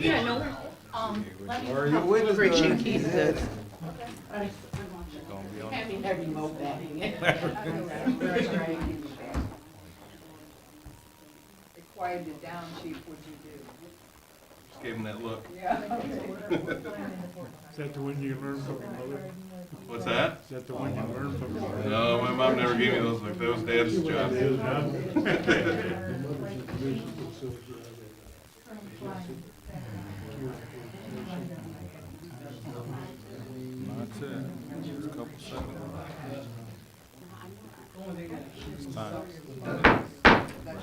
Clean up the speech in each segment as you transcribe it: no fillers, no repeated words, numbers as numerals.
Yeah, no. Or you witness Preaching the- Keith did. Gonna be on Can't be that remote back. It quieted it down, chief, what'd you do? Just gave him that look. Yeah. Is that the one you learned from your mother? What's that? Is that the one you learned from your mother? No, my mom never gave me those. Like that was Dad's job. That's it. Just a couple seconds. It's time.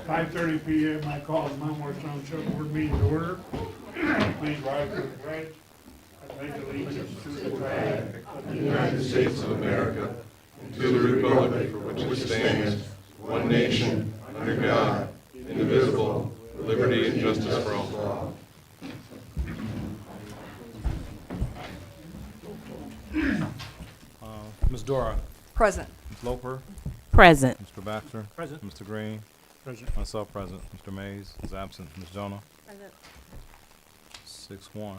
5:30 PM, I call the Mount Morris Township Board meeting to order. Please rise for the pledge. I pledge allegiance to the flag of the United States of America, and to the republic for which it stands, one nation, under God, indivisible, with liberty and justice for all. Ms. Dora, Present. Ms. Loper, Present. Mr. Baxter. Present. Mr. Green, President. myself present. Mr. Mays is absent. Ms. Jonah. Present. 6-1.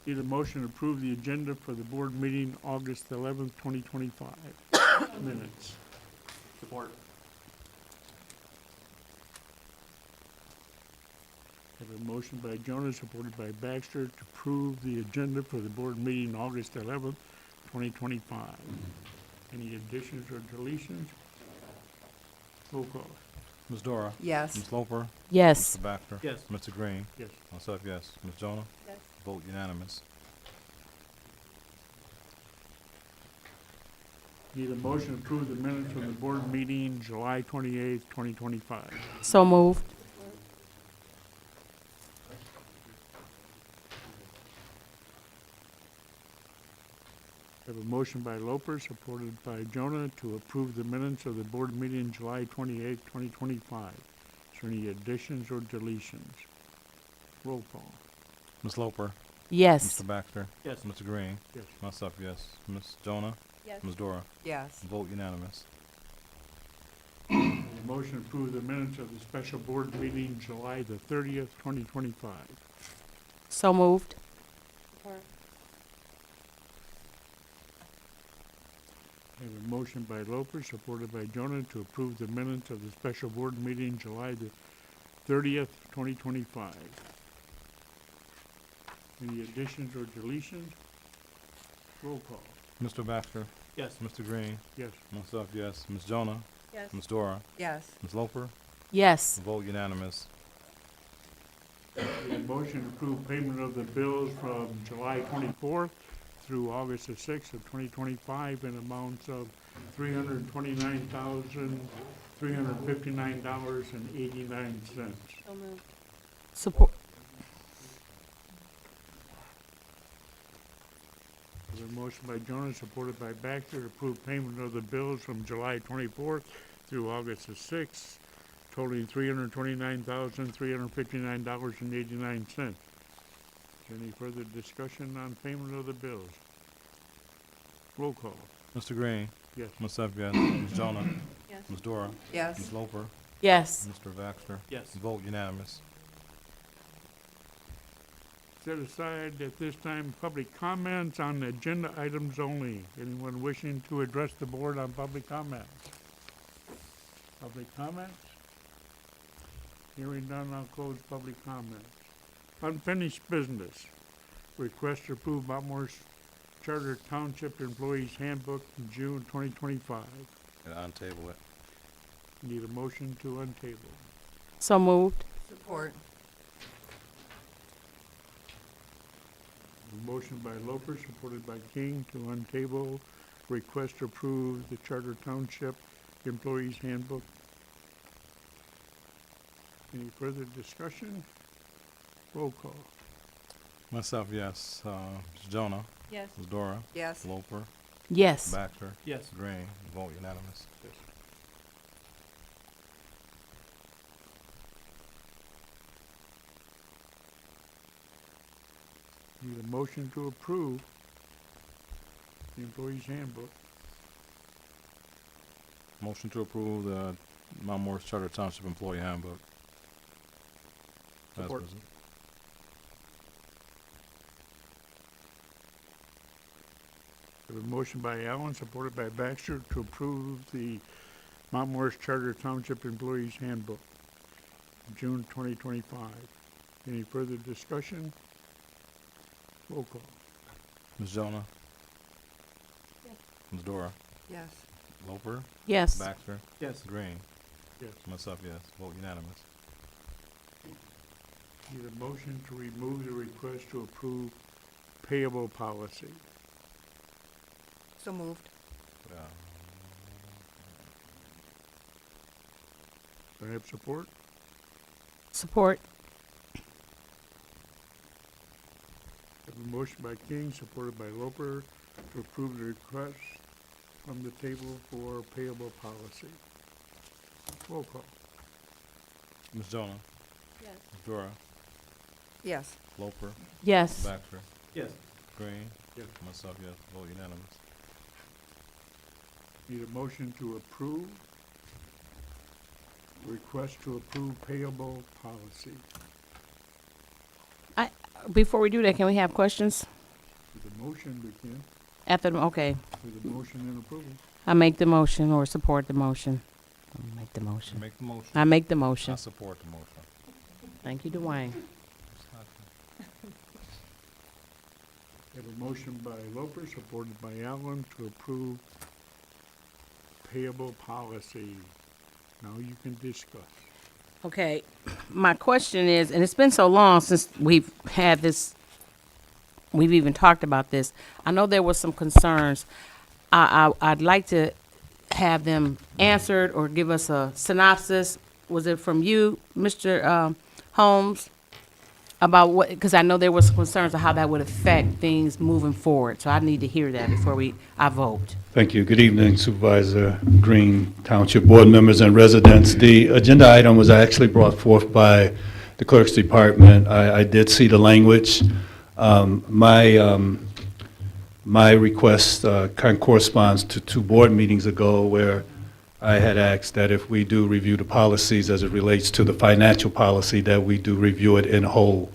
Need a motion to approve the agenda for the board meeting August 11th, 2025. Minutes. Support. Have a motion by Jonas, supported by Baxter, to approve the agenda for the board meeting August 11th, 2025. Any additions or deletions? Roll call. Ms. Dora. Yes. Ms. Loper. Yes. Mr. Baxter. Yes. Mr. Green. Yes. Myself, yes. Ms. Jonah. Yes. Vote unanimous. Need a motion to approve the minutes from the board meeting July 28th, 2025. So moved. Have a motion by Loper, supported by Jonah, to approve the minutes of the board meeting July 28th, 2025. Is there any additions or deletions? Roll call. Ms. Loper. Yes. Mr. Baxter. Yes. Mr. Green. Yes. Myself, yes. Ms. Jonah. Yes. Ms. Dora. Yes. Vote unanimous. A motion to approve the minutes of the special board meeting July the 30th, 2025. So moved. I have a motion by Loper, supported by Jonah, to approve the minutes of the special board meeting July the 30th, 2025. Any additions or deletions? Roll call. Mr. Baxter. Yes. Mr. Green. Yes. Myself, yes. Ms. Jonah. Yes. Ms. Dora. Yes. Ms. Loper. Yes. Vote unanimous. A motion to approve payment of the bills from July 24th through August the 6th of 2025 in amounts of $329,359.89. So moved. Support. There's a motion by Jonas, supported by Baxter, to approve payment of the bills from July 24th through August the 6th, totaling $329,359.89. Any further discussion on payment of the bills? Roll call. Mr. Green. Yes. Myself, yes. Ms. Jonah. Yes. Ms. Dora. Yes. Ms. Loper. Yes. Mr. Baxter. Yes. Vote unanimous. Set aside at this time public comments on agenda items only. Anyone wishing to address the board on public comments? Public comments? Hearing none, I'll close public comments. Unfinished business. Request to approve Mount Morris Charter Township Employees Handbook in June 2025. And untable it. Need a motion to untable. So moved. Support. A motion by Loper, supported by King, to untable. Request to approve the Charter Township Employees Handbook. Any further discussion? Roll call. Myself, yes. Ms. Jonah. Yes. Ms. Dora. Yes. Loper. Yes. Baxter. Yes. Green. Vote unanimous. Need a motion to approve the Employees Handbook. Motion to approve the Mount Morris Charter Township Employee Handbook. Vice Support. President. We have a motion by Allen, supported by Baxter, to approve the Mount Morris Charter Township Employees Handbook, June 2025. Any further discussion? Roll call. Ms. Jonah? Ms. Dora? Yes. Loper? Yes. Baxter? Yes. Green? Yes. Myself, yes. Vote unanimous. Need a motion to remove the request to approve payable policy. So moved. Do I have support? Support. Have a motion by King, supported by Loper, to approve the request from the table for payable policy. Roll call. Ms. Jonah? Yes. Ms. Dora? Yes. Loper? Yes. Baxter? Yes. Green? Yes. Myself, yes. Vote unanimous. Need a motion to approve, request to approve payable policy. Before we do that, can we have questions? With a motion, we can, After, okay, with a motion and approval. I make the motion or support the motion. I'll make the motion. Make the motion. I make the I motion. support the motion. Thank you, Dwayne. Have a motion by Loper, supported by Allen, to approve payable policy. Now you can discuss. Okay, my question is, and it's been so long since we've had this, we've even talked about this. I know there was some concerns. I'd like to have them answered or give us a synopsis. Was it from you, Mr. Holmes? About what, because I know there was some concerns of how that would affect things moving forward. So I need to hear that before I vote. Thank you. Good evening, Supervisor Green, Township Board members and residents. The agenda item was actually brought forth by the Clerk's Department. I did see the language. My request kind of corresponds to 2 board meetings ago where I had asked that if we do review the policies as it relates to the financial policy, that we do review it in whole.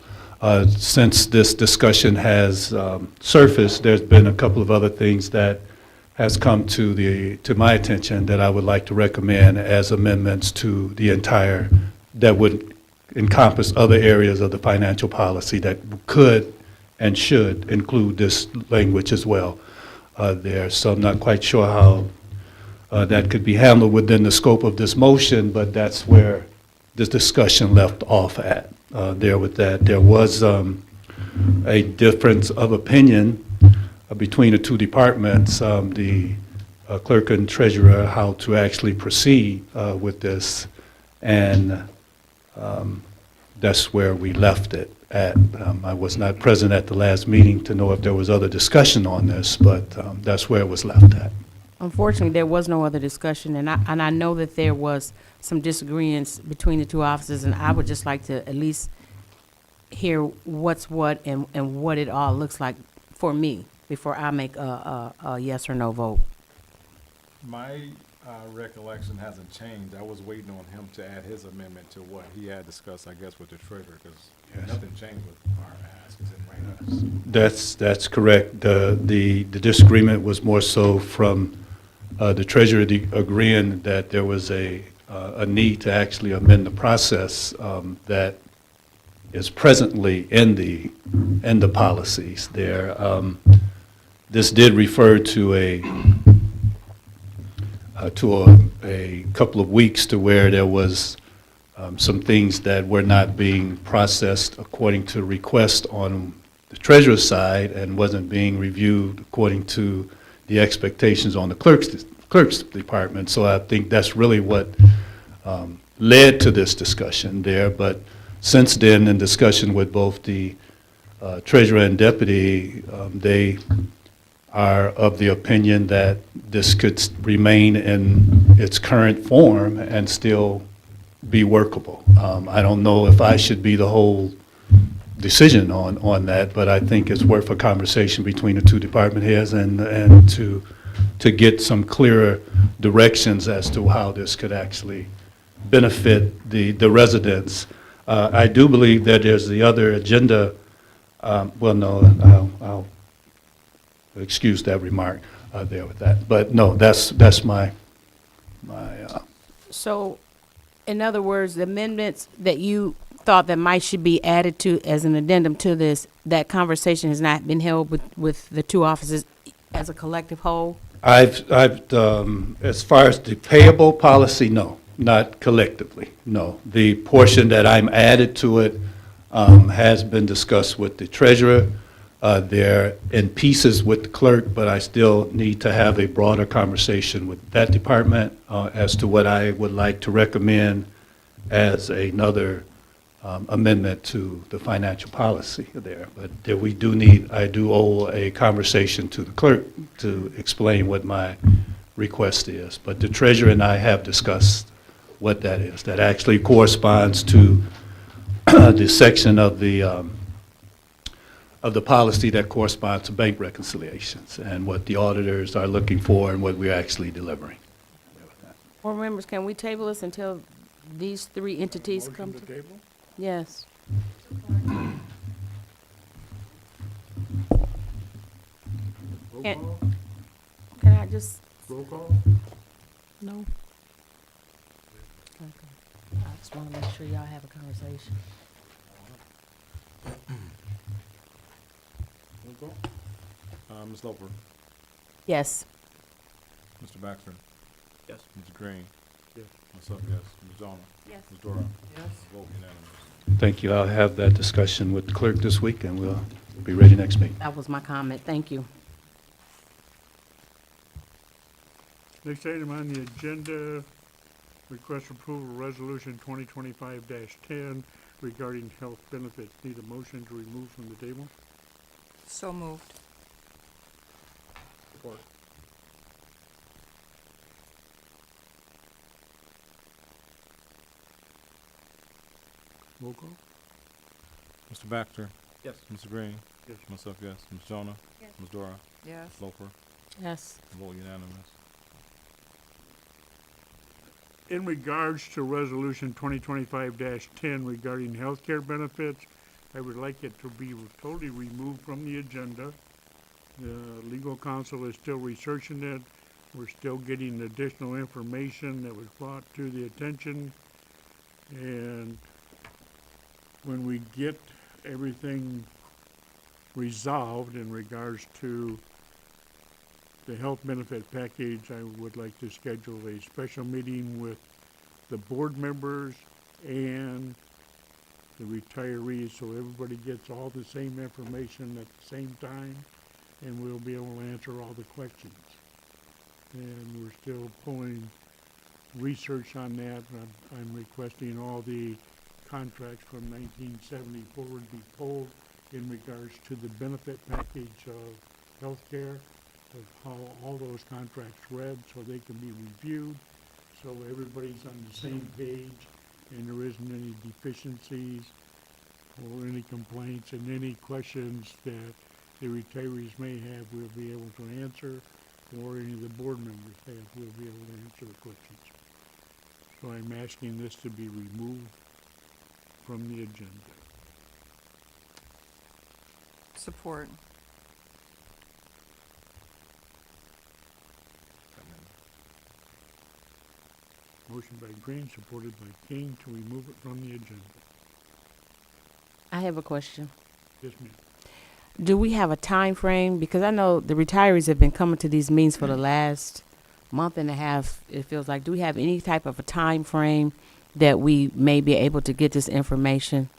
Since this discussion has surfaced, there's been a couple of other things that has come to my attention that I would like to recommend as amendments to the entire, that would encompass other areas of the financial policy that could and should include this language as well there. So I'm not quite sure how that could be handled within the scope of this motion, but that's where this discussion left off at. There with that, there was a difference of opinion between the 2 departments, the clerk and treasurer, how to actually proceed with this, and that's where we left it at. I was not present at the last meeting to know if there was other discussion on this, but that's where it was left at. Unfortunately, there was no other discussion, and I know that there was some disagreements between the 2 offices, and I would just like to at least hear what's what and what it all looks like for me before I make a yes or no vote. My recollection hasn't changed. I was waiting on him to add his amendment to what he had discussed, I guess, with the treasurer, because Yes. nothing changed with our ask. It's in right now. That's correct. The disagreement was more so from the treasurer agreeing that there was a need to actually amend the process that is presently in the policies there. This did refer to a couple of weeks to where there was some things that were not being processed according to request on the treasurer's side and wasn't being reviewed according to the expectations on the clerk's department. So I think that's really what led to this discussion there. But since then, in discussion with both the treasurer and deputy, they are of the opinion that this could remain in its current form and still be workable. I don't know if I should be the whole decision on that, but I think it's worth a conversation between the 2 department heads and to get some clearer directions as to how this could actually benefit the residents. I do believe that there's the other agenda, well, no, I'll excuse that remark there with that. But no, that's my So, in other words, the amendments that you thought that might should be added to as an addendum to this, that conversation has not been held with the two offices as a collective whole? I've, as far as the payable policy, no, not collectively, no. The portion that I'm added to it has been discussed with the treasurer. They're in pieces with the clerk, but I still need to have a broader conversation with that department as to what I would like to recommend as another amendment to the financial policy there. But there we do need, I do owe a conversation to the clerk to explain what my request is. But the treasurer and I have discussed what that is. That actually corresponds to the section of the policy that corresponds to bank reconciliations and what the auditors are looking for and what we're actually delivering. Board members, can we table this until these three entities come Motion to? to table? Yes. Roll Can't- call? Can I just, Roll call? no? Okay. I just want to make sure y'all have a conversation. Roll call? Ms. Loper, Yes. Mr. Baxter, Yes. Mr. Green, Yes. myself, yes, Ms. Zona, Yes. Ms. Dora, Yes. vote unanimous. Thank you. I'll have that discussion with the clerk this week, and we'll be ready next meeting. That was my comment. Thank you. Next item on the agenda, request approval of resolution 2025-10 regarding health benefits. Need a motion to remove from the table? So moved. Support. Roll call? Mr. Baxter, Yes. Mr. Green, Yes. myself, yes, Ms. Zona, Yes. Ms. Dora, Yes. Loper, Yes. vote unanimous. In regards to resolution 2025-10 regarding healthcare benefits, I would like it to be totally removed from the agenda. The legal counsel is still researching it. We're still getting additional information that was brought to the attention. And when we get everything resolved in regards to the health benefit package, I would like to schedule a special meeting with the board members and the retirees, so everybody gets all the same information at the same time, and we'll be able to answer all the questions. And we're still pulling research on that. I'm requesting all the contracts from 1970 forward be pulled in regards to the benefit package of healthcare, of how all those contracts read, so they can be reviewed, so everybody's on the same page, and there isn't any deficiencies or any complaints, and any questions that the retirees may have, we'll be able to answer, or any of the board members have, we'll be able to answer the questions. So I'm asking this to be removed from the agenda. Support. Motion by Green, supported by King, to remove it from the agenda. I have a question. Yes, ma'am. Do we have a time frame? Because I know the retirees have been coming to these meetings for the last month and a half, it feels like. Do we have any type of a time frame that we may be able to get this information?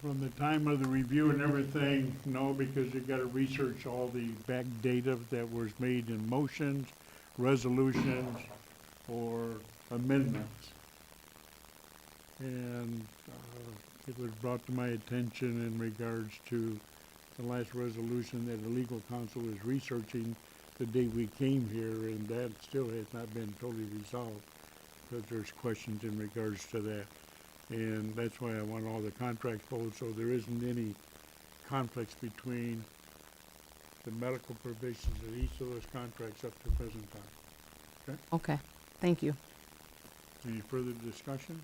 From the time of the review and everything, no, because you gotta research all the back data that was made in motions, resolutions, or amendments. And it was brought to my attention in regards to the last resolution that the legal counsel is researching the day we came here, and that still has not been totally resolved, because there's questions in regards to that. And that's why I want all the contracts pulled, so there isn't any conflicts between the medical provisions of each of those contracts up to the present time. Okay, thank you. Any further discussion?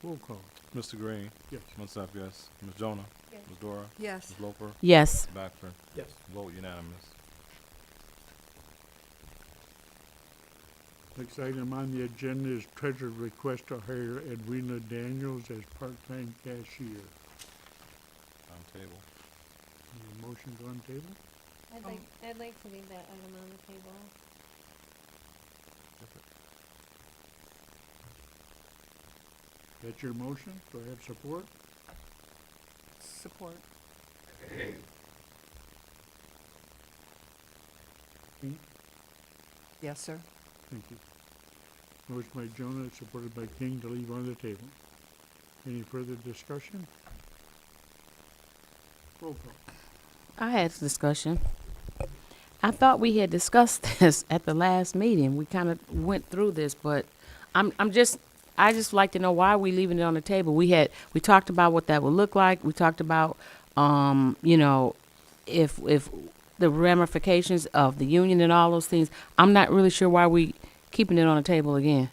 Roll call. Mr. Green, Yes. myself, yes. Ms. Jonah? Yes. Ms. Dora? Yes. Ms. Loper? Yes. Ms. Baxter? Yes. Vote unanimous. Next item on the agenda is treasurer's request to hire Edwina Daniels as part-time cashier. On table. Any motions on the table? I'd like to leave that item on the table. That's your motion? Do I have support? Support. King? Yes, sir. Thank you. Motion by Jonah, supported by King to leave on the table. Any further discussion? Roll call. I had a discussion. I thought we had discussed this at the last meeting. We kind of went through this, but I just like to know why we leaving it on the table. We talked about what that would look like. We talked about, you know, if the ramifications of the union and all those things. I'm not really sure why we keeping it on the table again.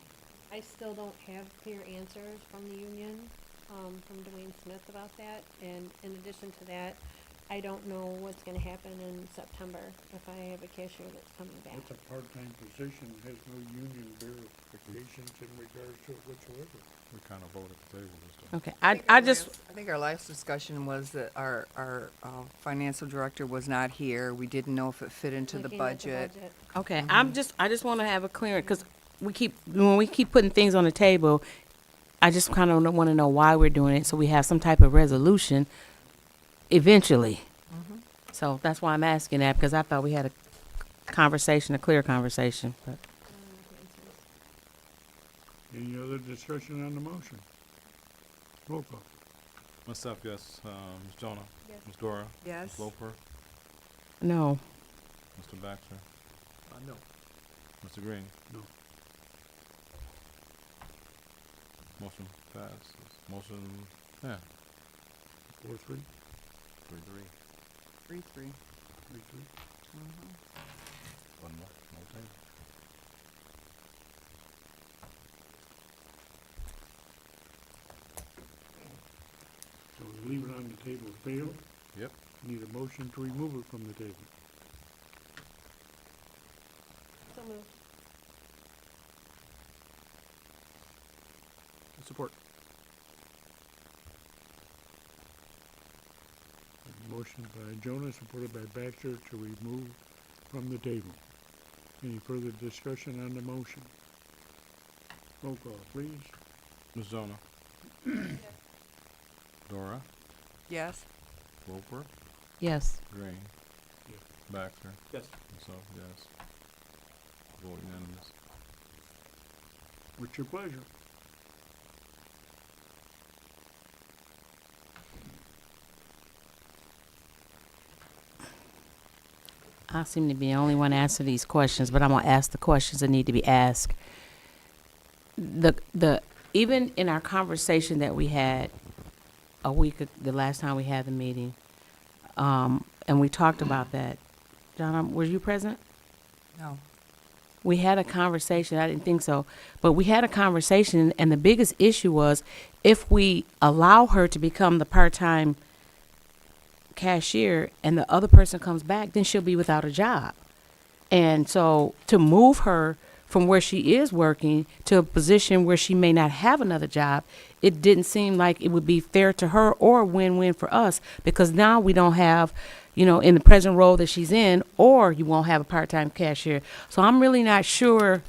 I still don't have clear answers from the union, from Dwayne Smith about that. And in addition to that, I don't know what's gonna happen in September if I have a cashier that's coming back. It's a part-time position, has no union verifications in regards to it whatsoever. We kind of voted at the table this time. Okay, I think our last discussion was that our financial director was not here. We didn't know if it fit into the Looking at budget. okay, I just want to have a clear, because when we keep putting things on the table, I just kind of want to know why we're doing it, so we have some type of resolution eventually. So that's why I'm asking that, because I thought we had a clear conversation, but. Any other discussion on the motion? Roll call. Myself, yes. Ms. Jonah? Yes. Ms. Dora? Yes. Ms. Loper? No. Mr. Baxter? No. Mr. Green? No. Motion passes. Motion, yeah. 4-3? 3-3. 3-3. 3-3. One more, no table. So we leave it on the table failed. Yep. Need a motion to remove it from the table. So moved. Support. Motion by Jonah, supported by Baxter, to remove from the table. Any further discussion on the motion? Roll call, please. Ms. Jonah? Dora? Yes. Loper? Yes. Green? Yes. Baxter? Yes. Myself, yes. Vote unanimous. What's your pleasure? I seem to be the only one answering these questions, but I'm gonna ask the questions that need to be asked. Even in our conversation that we had the last time we had the meeting, and we talked about that. John, were you present? No. We had a conversation, I didn't think so, but we had a conversation, and the biggest issue was if we allow her to become the part-time cashier and the other person comes back, then she'll be without a job. And so to move her from where she is working to a position where she may not have another job, it didn't seem like it would be fair to her or a win-win for us, because now we don't have, in the present role that she's in, or you won't have a part-time cashier. So I'm really not sure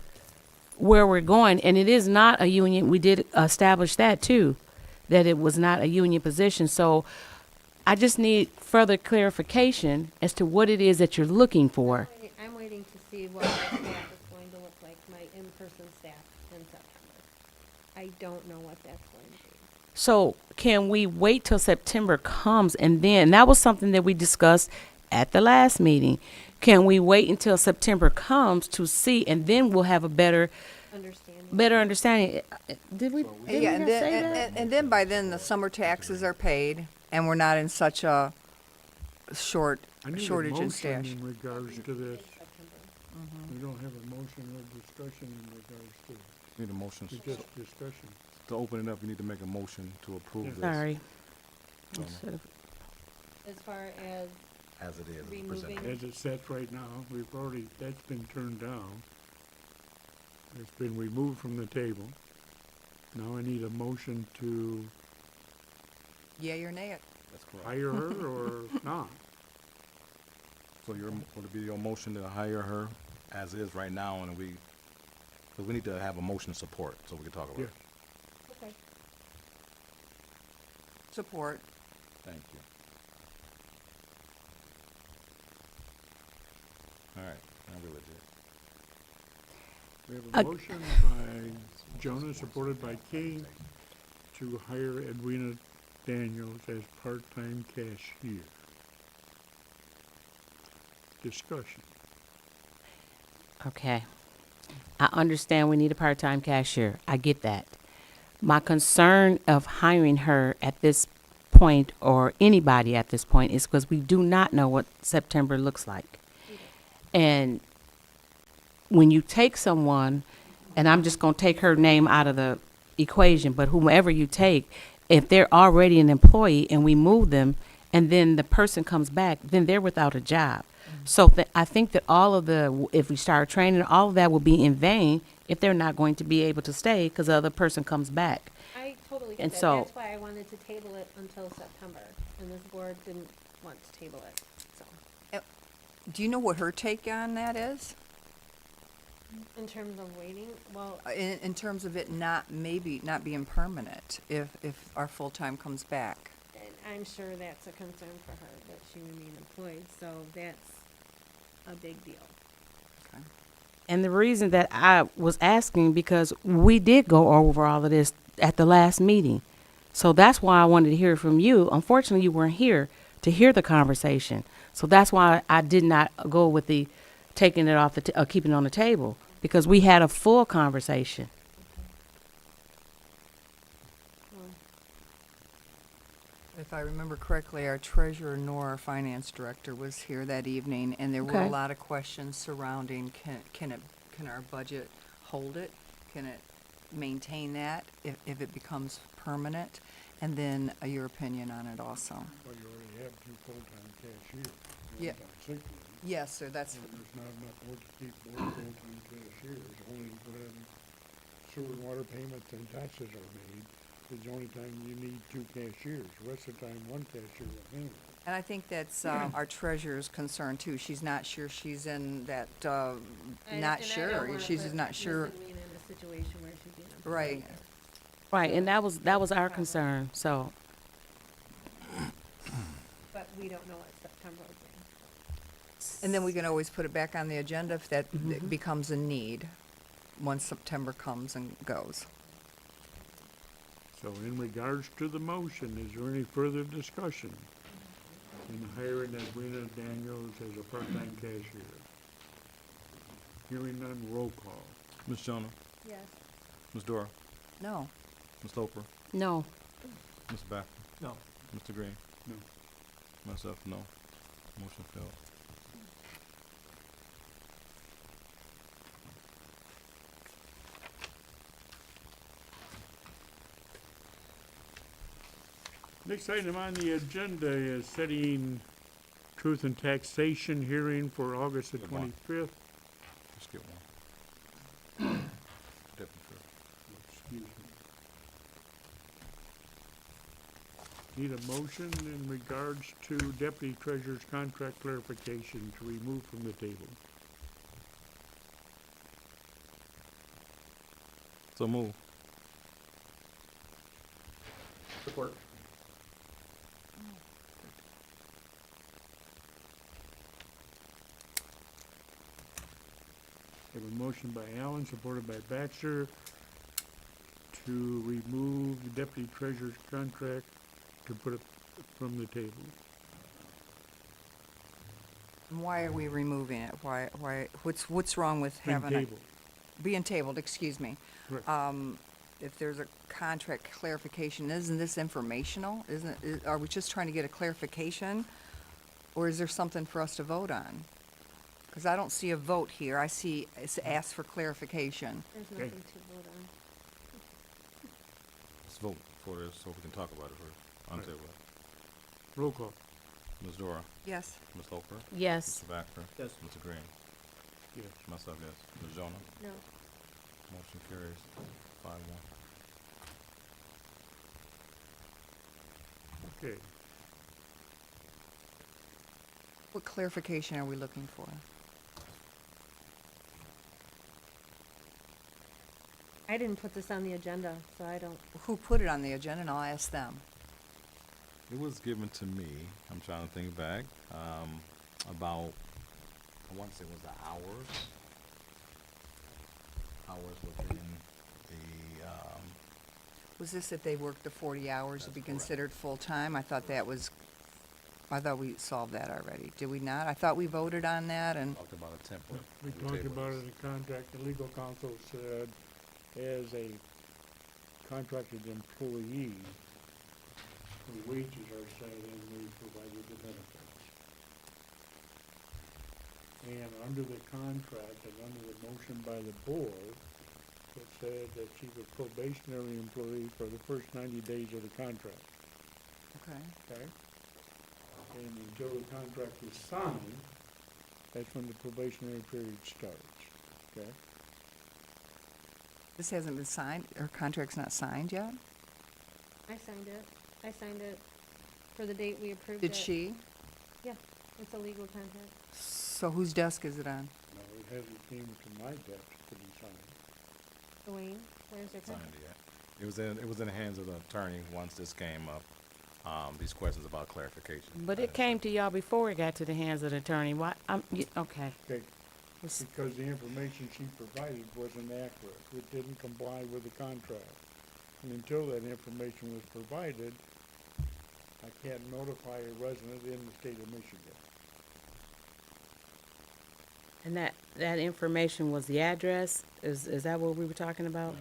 where we're going, and it is not a union. We did establish that too, that it was not a union position. So I just need further clarification as to what it is that you're looking for. I'm waiting to see what my staff is going to look like, my in-person staff in September. I don't know what that's going to be. So can we wait till September comes, and then, that was something that we discussed at the last meeting. Can we wait until September comes to see, and then we'll have a better understanding? Did we Yeah, and just say then, that? and then by then the summer taxes are paid and we're not in such a I need a shortage in motion stash. in regards to this. We don't have a motion or discussion in regards to, Need a motion it's just discussion. to open it up. You need to make a motion to approve this Sorry. I Um, should've- As far as as it is removing, presented. As it sits right now, we've already, that's been turned down. It's been removed from the table. Now I need a motion to Yea or nay it? That's correct. hire her or not. So would it be your motion to hire her as is right now, and because we need to have a motion of support so we can talk about it. okay, Support. Thank you. All right, now we're legit. We have Uh, a motion by Jonah, supported by King, to hire Edwina Daniels as part-time cashier. Discussion. Okay. I understand we need a part-time cashier. I get that. My concern of hiring her at this point, or anybody at this point, is because we do not know what September looks like. And when you take someone, and I'm just gonna take her name out of the equation, but whomever you take, if they're already an employee and we move them, and then the person comes back, then they're without a job. So I think that if we start training, all of that will be in vain if they're not going to be able to stay because the other person comes back. I totally And get that. so- That's why I wanted to table it until September, and this board didn't want to table it, so. Do you know what her take on that is? In terms of waiting, well, In terms of it maybe not being permanent if our full-time comes back? and I'm sure that's a concern for her, that she remain employed, so that's a big deal. And the reason that I was asking, because we did go over all of this at the last meeting. So that's why I wanted to hear from you. Unfortunately, you weren't here to hear the conversation. So that's why I did not go with the taking it off keeping it on the table, because we had a full conversation. If I remember correctly, our treasurer nor our finance director was here that evening, and there were a Okay. lot of questions surrounding, can our budget hold it? Can it maintain that if it becomes permanent? And then your opinion on it also. Well, you already have two full-time cashiers. Yeah. One's on sick leave. Yes, sir, that's, So there's not enough work to keep both full-time cashiers, only when sewer and water payments and taxes are made, is the only time you need two cashiers. The rest of the time, one cashier will handle it. and I think that's our treasurer's concern too. She's not sure she's in that, not sure. She's just not sure. Being in a situation where she's being employed. Right. Right, and that was our concern, so. But we don't know what September will bring. And then we can always put it back on the agenda if that becomes a need, once September comes and goes. So in regards to the motion, is there any further discussion in hiring Edwina Daniels as a part-time cashier? Hearing none, roll call. Ms. Jonah, Yes. Ms. Dora, No. Ms. Loper, No. Ms. Backer. No. Mr. Green. No. Myself, no. Motion failed. Next item on the agenda is setting truth and taxation hearing for August the Good one. 25th. Just get one. Deputy Clerk. Excuse me. Need a motion in regards to Deputy Treasurer's contract clarification to remove from the table. So move. Support. We have a motion by Allen, supported by Baxter, to remove the Deputy Treasurer's contract, to put it from the table. Why are we removing it? What's wrong with Being having it? tabled. Being tabled, excuse me. Correct. If there's a contract clarification, isn't this informational? Are we just trying to get a clarification? Or is there something for us to vote on? Because I don't see a vote here. I see it's asked for clarification. There's Okay. nothing to vote on. Let's vote for this so we can talk about it first. On table. Roll call. Ms. Dora, Yes. Ms. Hofer, Yes. Mr. Baxter. Yes. Mr. Green, Yes. myself, yes. Ms. Jonah, No. motion carries 5-1. Okay. What clarification are we looking for? I didn't put this on the agenda, so I don't, Who put it on the agenda, and I'll ask them. It was given to me, I'm trying to think back, about, I want to say it was the hours within the, Was this if they worked the 40 hours to That's be correct. considered full-time? I thought we solved that already. Did we not? I thought we voted on that, and, talked about a template. We We talked tabled about it this. in the contract, the legal counsel said, as a contracted employee, the wages are set and we provided the benefits. And under the contract and under the motion by the board, it said that she was probationary employee for the first 90 days of the contract, okay. okay? And until the contract is signed, that's when the probationary period starts, okay? This hasn't been signed, or contract's not signed yet? I signed it. I signed it for the date we approved it. Did she? Yeah, it's a legal contract. So whose desk is it on? No, it hasn't came to my desk to be signed. Dwayne, where's your Signed contract? yet. It was in the hands of the attorney once this came up, these questions about clarification. But it came to y'all before it got to the hands of the attorney. Why, okay. Okay, It's- because the information she provided wasn't accurate. It didn't comply with the contract. And until that information was provided, I can't notify a resident in the state of Michigan. And that information was the address? Is that what we were talking about?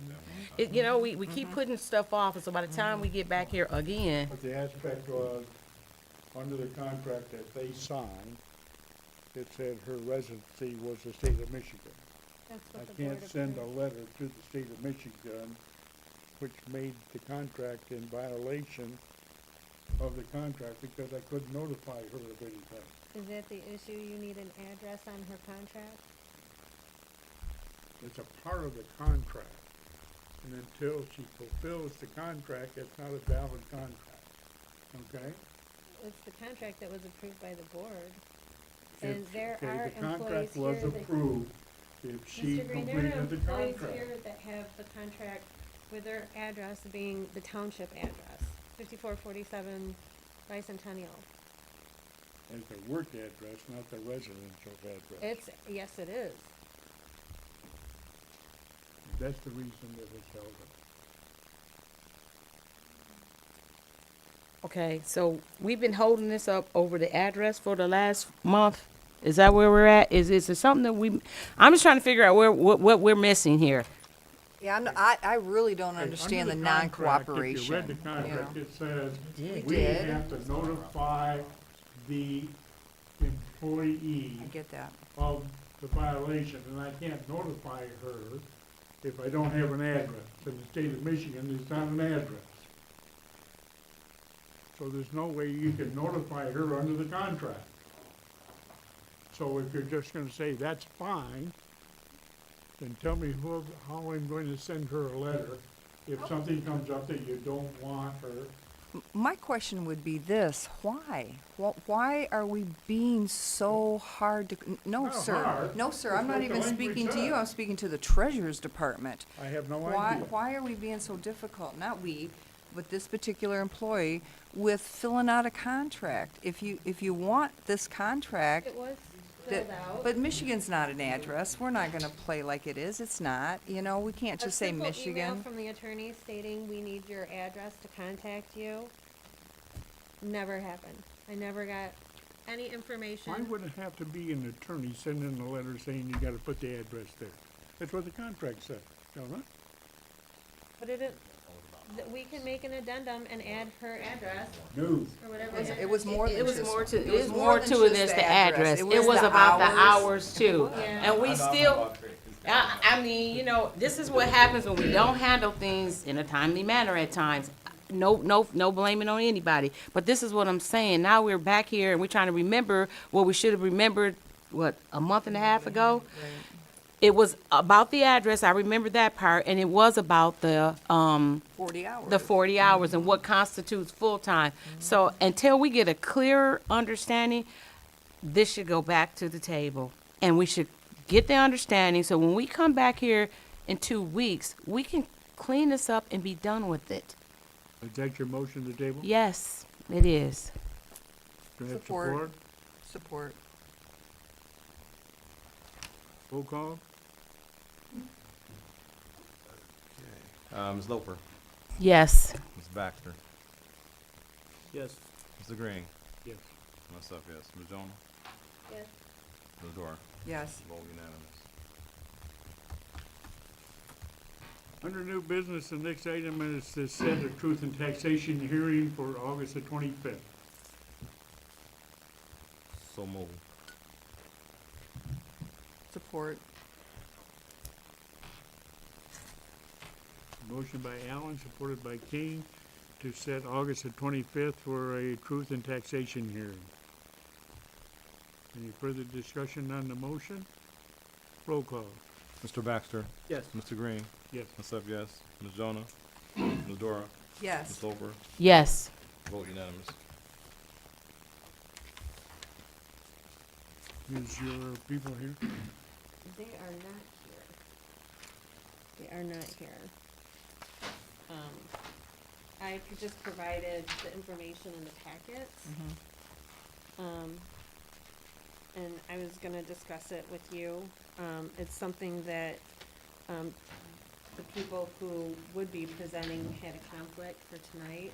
It, you know, we keep putting stuff off, and so by the time we get back here again, But the aspect was, under the contract that they signed, it said her residency was the state of Michigan. That's I what the board can't send a approved. letter to the state of Michigan, which made the contract in violation of the contract because I couldn't notify her of anything. Is that the issue? You need an address on her contract? It's a part of the contract. And until she fulfills the contract, it's not a valid contract. Okay? It's the contract that was approved by the board. If- And there okay, are the contract employees was here that. approved if she Mr. Green, there are completed the employees contract. here that have the contract with their address being the township address, 5447 Bicentennial. As the work address, not the residential address. It's, yes, it is. That's the reason that it's held up. okay, so we've been holding this up over the address for the last month. Is that where we're at? Is there something that I'm just trying to figure out what we're missing here. Yeah, I really don't Okay, understand the under contract, non-cooperation. If you read the you contract, know. it says, did. we did. have to notify the I employee get that. of the violation, and I can't notify her if I don't have an address. In the state of Michigan, it's not an address. So there's no way you can notify her under the contract. So if you're just gonna say, that's fine, then tell me how I'm going to send her a letter if something comes up that you don't want her. My question would be this: why? Why are we being so hard to? No, Not sir. hard. No, sir. It's I'm not what the even language speaking to you. says. I'm speaking to the Treasurer's Department. I have no Why? idea. Why are we being so difficult? Not we, but this particular employee with filling out a contract. If you want this contract, It was that, filled out. but Michigan's not an address. We're not going to play like it is. It's not. You know, we can't just say A simple email Michigan. from the attorney stating we need your address to contact you never happened. I never got any information. Why would it have to be an attorney sending a letter saying you gotta put the address there? That's what the contract said, don't it? But it, We can make an addendum and add her address No. or whatever. It was more than It was just- more to, it it was was more more than to just it than the the address. address. It It was was the about the hours. hours too. Yeah. And we still, I mean, you know, this is what happens when we don't handle things in a timely manner at times. No blaming on anybody. But this is what I'm saying. Now we're back here and we're trying to remember what we should have remembered, what, a month and a half ago? It was about the address, I remember that part, and it was about the, 40 hours. the 40 hours and what constitutes full-time. So until we get a clearer understanding, this should go back to the table. And we should get the understanding, so when we come back here in 2 weeks, we can clean this up and be done with it. Is that your motion to table? Yes, it is. Do I have Support. support? Support. Roll call? Ms. Loper, Yes. Ms. Baxter, Yes. Mr. Green, Yes. myself, yes. Ms. Jonah, Yes. Ms. Dora, Yes. vote unanimous. Under new business, the next item is to set a truth and taxation hearing for August the 25th. So moved. Support. Motion by Allen, supported by King, to set August the 25th for a truth and taxation hearing. Any further discussion on the motion? Roll call. Mr. Baxter, Yes. Mr. Green, Yes. myself, yes. Ms. Jonah, Ms. Dora, Yes. Ms. Loper, Yes. vote unanimous. Is your people here? They are not here. They are not here. I just provided the information in the packets. And I was gonna discuss it with you. It's something that, the people who would be presenting had a conflict for tonight.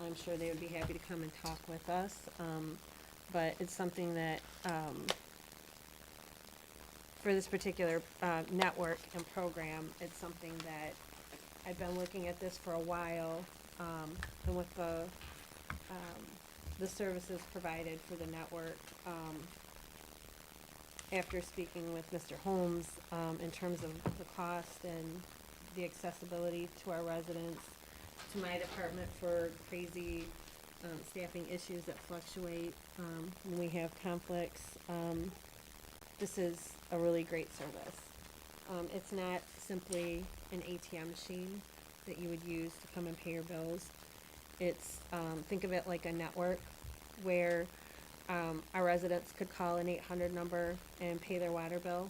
I'm sure they would be happy to come and talk with us. But it's something that, for this particular network and program, it's something that I've been looking at this for a while, and with the services provided for the network, after speaking with Mr. Holmes, in terms of the cost and the accessibility to our residents, to my department for crazy staffing issues that fluctuate when we have conflicts, this is a really great service. It's not simply an ATM machine that you would use to come and pay your bills. It's, think of it like a network where our residents could call an 800 number and pay their water bill.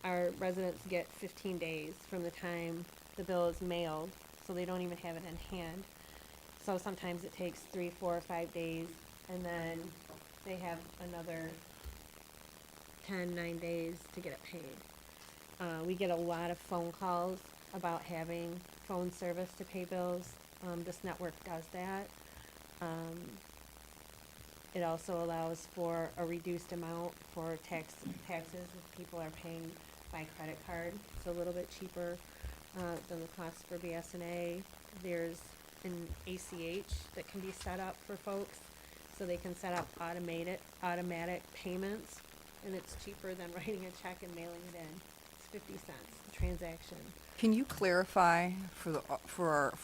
Our residents get 15 days from the time the bill is mailed, so they don't even have it in hand. So sometimes it takes 3, 4, or 5 days, and then they have another 10, 9 days to get it paid. We get a lot of phone calls about having phone service to pay bills. This network does that. It also allows for a reduced amount for taxes if people are paying by credit card. It's a little bit cheaper than the cost for BSNA. There's an ACH that can be set up for folks, so they can set up automatic payments, and it's cheaper than writing a check and mailing it in. It's 50 cents a transaction. Can you clarify for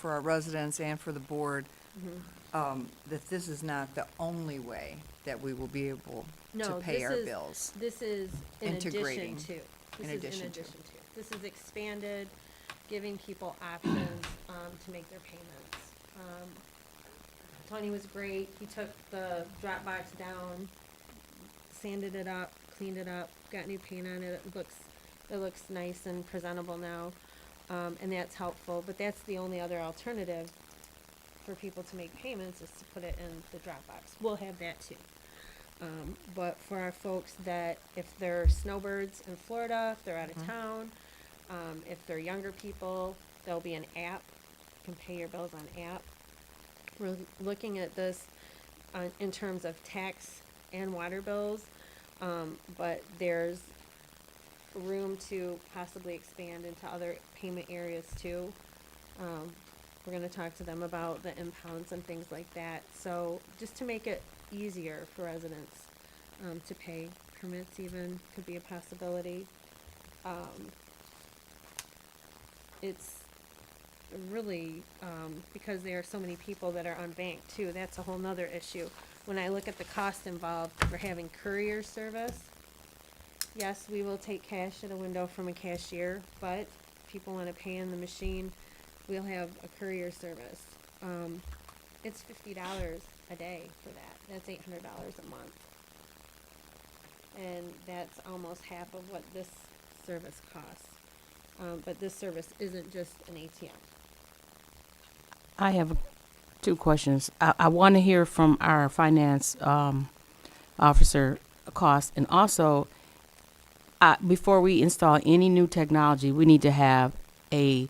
our residents and for the board, that this is not the only way that we will be able to No, pay this our is- bills? This is in addition Integrating. to. In This is addition in to. addition to. This is expanded, giving people options to make their payments. Tony was great. He took the Dropbox down, sanded it up, cleaned it up, got new paint on it. It looks nice and presentable now, and that's helpful. But that's the only other alternative for people to make payments, is to put it in the Dropbox. We'll have that too. But for our folks that, if they're snowbirds in Florida, if they're out of town, if they're younger people, there'll be an app. You can pay your bills on app. We're looking at this in terms of tax and water bills, but there's room to possibly expand into other payment areas too. We're gonna talk to them about the impounds and things like that, so just to make it easier for residents, to pay. Permits even could be a possibility. It's really, because there are so many people that are unbanked too, that's a whole nother issue. When I look at the cost involved for having courier service, yes, we will take cash at a window from a cashier, but if people wanna pay in the machine, we'll have a courier service. It's $50 a day for that. That's $800 a month. And that's almost half of what this service costs. But this service isn't just an ATM. I have 2 questions. I want to hear from our finance officer cost, and also, before we install any new technology, we need to have a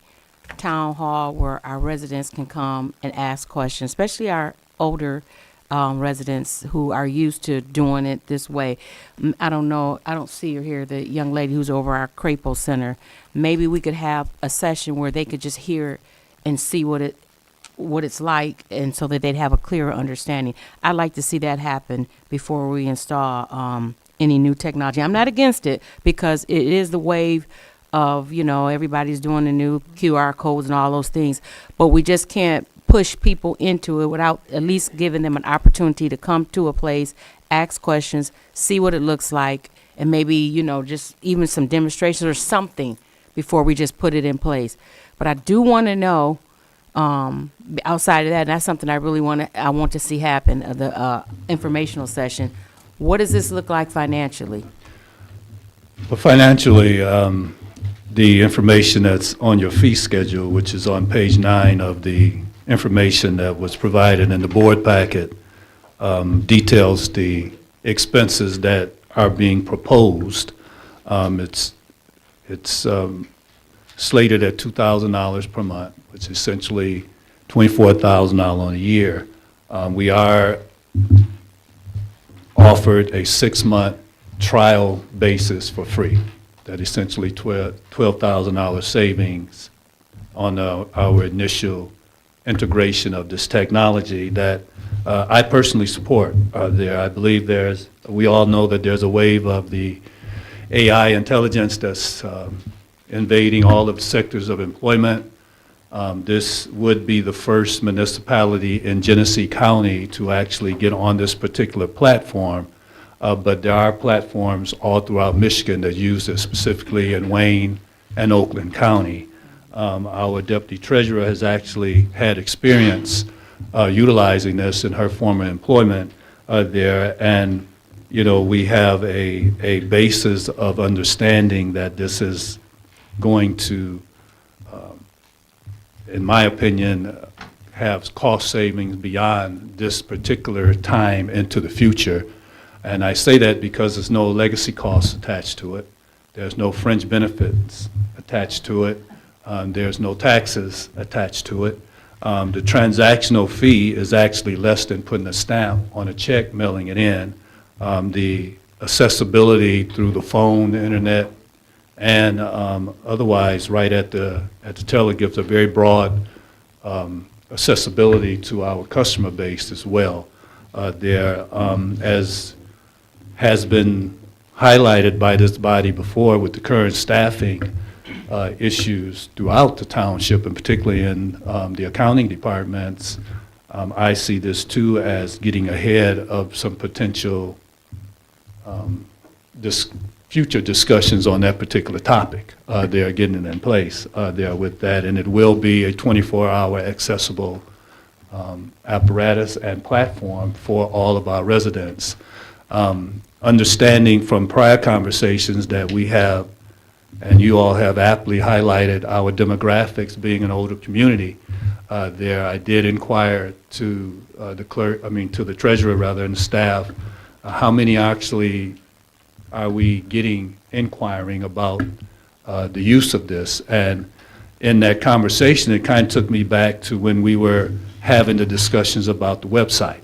town hall where our residents can come and ask questions, especially our older residents who are used to doing it this way. I don't know, I don't see her here, the young lady who's over our Crapo Center. Maybe we could have a session where they could just hear it and see what it's like, and so that they'd have a clearer understanding. I'd like to see that happen before we install any new technology. I'm not against it, because it is the wave of, everybody's doing the new QR codes and all those things, but we just can't push people into it without at least giving them an opportunity to come to a place, ask questions, see what it looks like, and maybe, just even some demonstrations or something before we just put it in place. But I do want to know, outside of that, and that's something I want to see happen, the informational session, what does this look like financially? Well, financially, the information that's on your fee schedule, which is on page 9 of the information that was provided in the board packet, details the expenses that are being proposed. It's slated at $2,000 per month, which is essentially $24,000 a year. We are offered a 6-month trial basis for free. That essentially $12,000 savings on our initial integration of this technology that I personally support. I believe we all know that there's a wave of the AI intelligence that's invading all of the sectors of employment. This would be the first municipality in Genesee County to actually get on this particular platform. But there are platforms all throughout Michigan that use it, specifically in Wayne and Oakland County. Our deputy treasurer has actually had experience utilizing this in her former employment there, and we have a basis of understanding that this is going to, in my opinion, have cost savings beyond this particular time into the future. And I say that because there's no legacy costs attached to it. There's no fringe benefits attached to it. There's no taxes attached to it. The transactional fee is actually less than putting a stamp on a check, mailing it in. The accessibility through the phone, the internet, and otherwise right at the teller gives a very broad accessibility to our customer base as well. As has been highlighted by this body before with the current staffing issues throughout the township, and particularly in the accounting departments, I see this too as getting ahead of some potential future discussions on that particular topic. They are getting it in place there with that, and it will be a 24-hour accessible apparatus and platform for all of our residents. Understanding from prior conversations that we have, and you all have aptly highlighted our demographics being an older community, there I did inquire to the treasurer rather, and the staff, how many actually are we getting inquiring about the use of this. And in that conversation, it kind of took me back to when we were having the discussions about the website.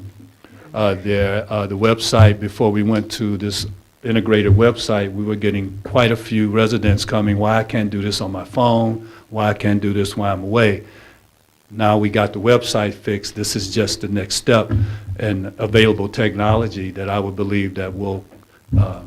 The website, before we went to this integrated website, we were getting quite a few residents coming, why I can't do this on my phone, why I can't do this while I'm away. Now we got the website fixed, this is just the next step in available technology that I would believe that will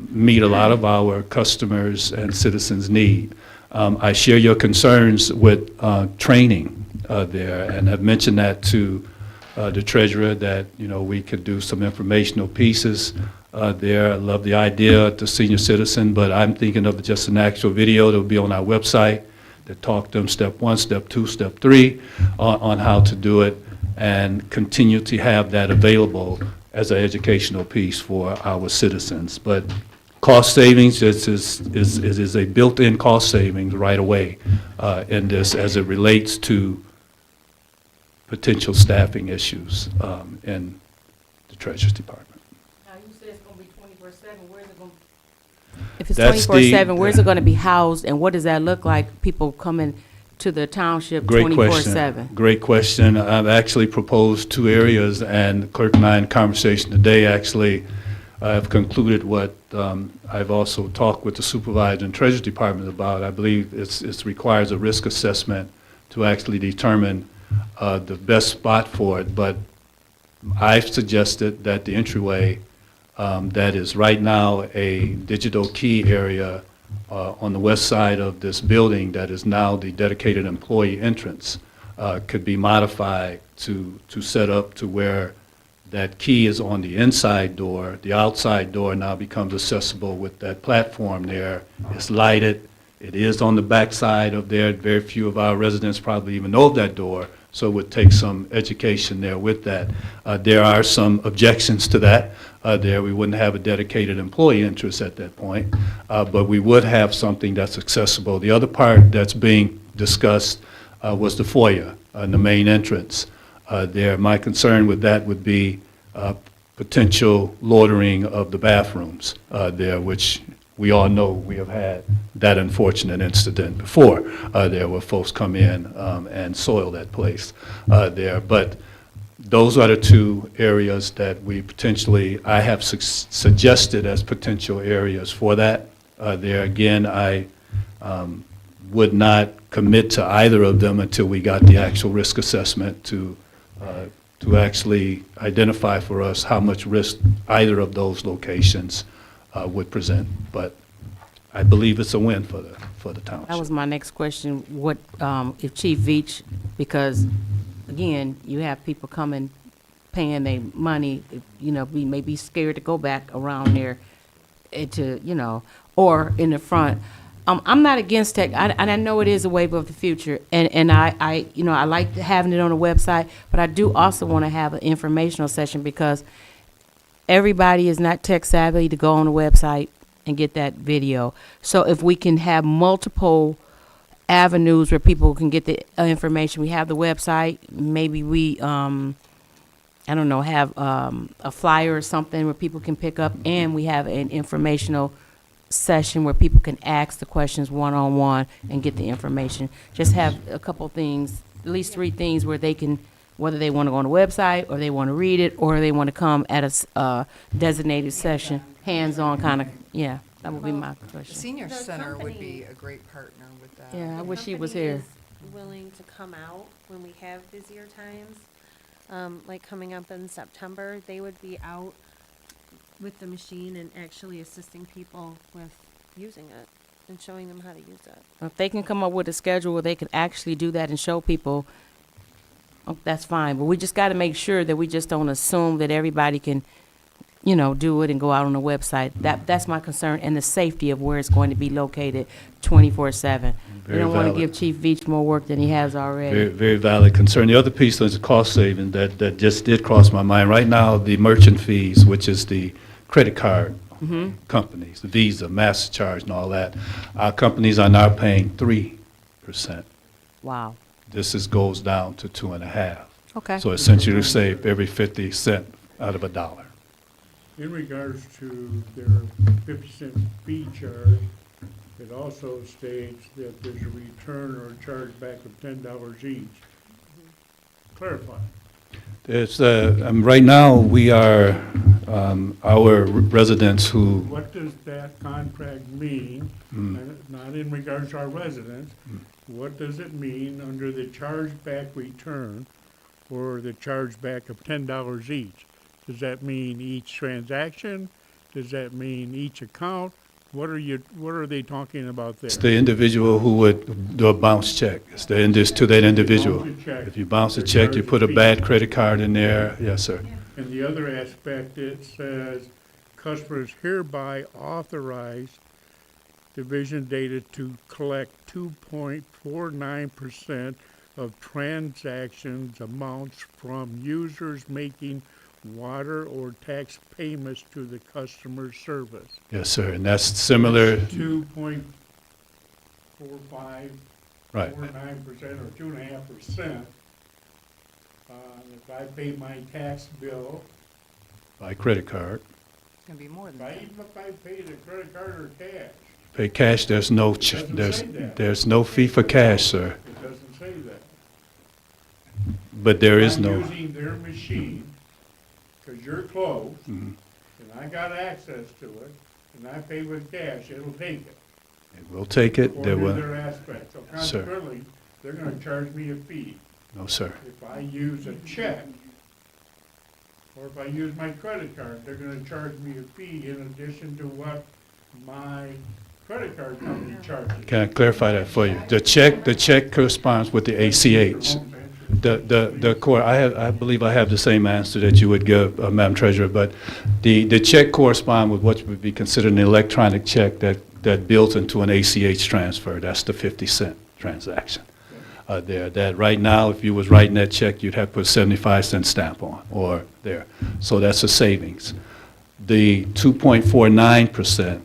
meet a lot of our customers and citizens' need. I share your concerns with training there, and I've mentioned that to the treasurer, that, you know, we could do some informational pieces there. I love the idea to senior citizen, but I'm thinking of just an actual video that will be on our website that talk them step 1, step 2, step 3 on how to do it, and continue to have that available as an educational piece for our citizens. But cost savings is a built-in cost savings right away in this as it relates to potential staffing issues in the Treasury Department. Now, you said it's gonna be 24/7, where's it gonna? If it's That's the- 24/7, where's it gonna be housed, and what does that look like, people coming to the township Great 24/7? question. Great question. I've actually proposed 2 areas, and clerk and I in conversation today actually have concluded what I've also talked with the supervisor and Treasury Department about. I believe it requires a risk assessment to actually determine the best spot for it, but I've suggested that the entryway that is right now a digital key area on the west side of this building that is now the dedicated employee entrance could be modified to set up to where that key is on the inside door. The outside door now becomes accessible with that platform there. It's lighted. It is on the back side of there. Very few of our residents probably even know of that door, so it would take some education there with that. There are some objections to that. There, we wouldn't have a dedicated employee entrance at that point, but we would have something that's accessible. The other part that's being discussed was the foyer, the main entrance. There, my concern with that would be potential loitering of the bathrooms there, which we all know we have had that unfortunate incident before there, where folks come in and soil that place there. But those are the 2 areas that we potentially, I have suggested as potential areas for that. There again, I would not commit to either of them until we got the actual risk assessment to actually identify for us how much risk either of those locations would present. But I believe it's a win for the township. That was my next question, what, if Chief Veach, because, again, you have people coming, paying their money, you know, we may be scared to go back around there to, you know, or in the front. I'm not against tech, and I know it is a wave of the future, and I you know, I like having it on the website, but I do also want to have an informational session, because everybody is not tech savvy to go on the website and get that video. So if we can have multiple avenues where people can get the information, we have the website, maybe we, I don't know, have a flyer or something where people can pick up, and we have an informational session where people can ask the questions one-on-one and get the information. Just have a couple things, at least 3 things where they can, whether they want to go on the website, or they want to read it, or they want to come at a designated session, hands-on kind of, yeah, that would be my The question. senior The center would company- be a great partner with that. Yeah, I The wish he was company here. is willing to come out when we have busier times, like coming up in September, they would be out with the machine and actually assisting people with using it and showing them how to use it. If they can come up with a schedule where they can actually do that and show people, oh, that's fine. But we just got to make sure that we just don't assume that everybody can, you know, do it and go out on the website. That's my concern, and the safety of where it's going to be located 24/7. We Very don't want to valid. give Chief Veach more work than he has already. Very, very valid concern. The other piece is the cost saving that just did cross my mind. Right now, the merchant fees, which is the credit card companies, the Visa, MasterCard, and all that, our companies are now paying 3%. Wow. This goes down to 2.5%. Okay. So essentially, you save every 50 cents out of $1. In regards to their 50-cent fee charge, it also states that there's a return or a chargeback of $10 each. Clarify. It's, right now, we are our residents who, What does that contract mean, not in regards to our residents? What does it mean under the chargeback return or the chargeback of $10 each? Does that mean each transaction? Does that mean each account? What are they talking about there? it's the individual who would do a bounce check. It's to that individual. Bounce a check. If you bounce a They're check, you charged put a a fee. bad credit card in there. Yes, sir. And the other aspect, it says, customers hereby authorize Division Data to collect 2.49% of transactions amounts from users making water or tax payments to the customer service. Yes, sir. And that's similar, 2.45, right. 49% or 2.5%. If I pay my tax bill, By credit card. It's gonna be more than that. even if I pay the credit card or cash, Pay cash, there's no, there's no fee for cash, sir. it doesn't say that. But there is I'm no, using their machine, because you're closed, Mhm. and I got access to it, and I pay with cash, it'll take it. we'll take it. There According to will, their aspect. So Sir. consequently, they're gonna charge me a fee. no, sir. If I use a check, or if I use my credit card, they're gonna charge me a fee in addition to what my credit card company charges. Can I clarify that for you? The check corresponds with the ACH. The core, I believe I have the same answer that you would give, Madam Treasurer, but the check correspond with what would be considered an electronic check that builds into an ACH transfer. That's the 50-cent transaction. There, that right now, if you was writing that check, you'd have to put a 75-cent stamp on, or there. So that's a savings. The 2.49%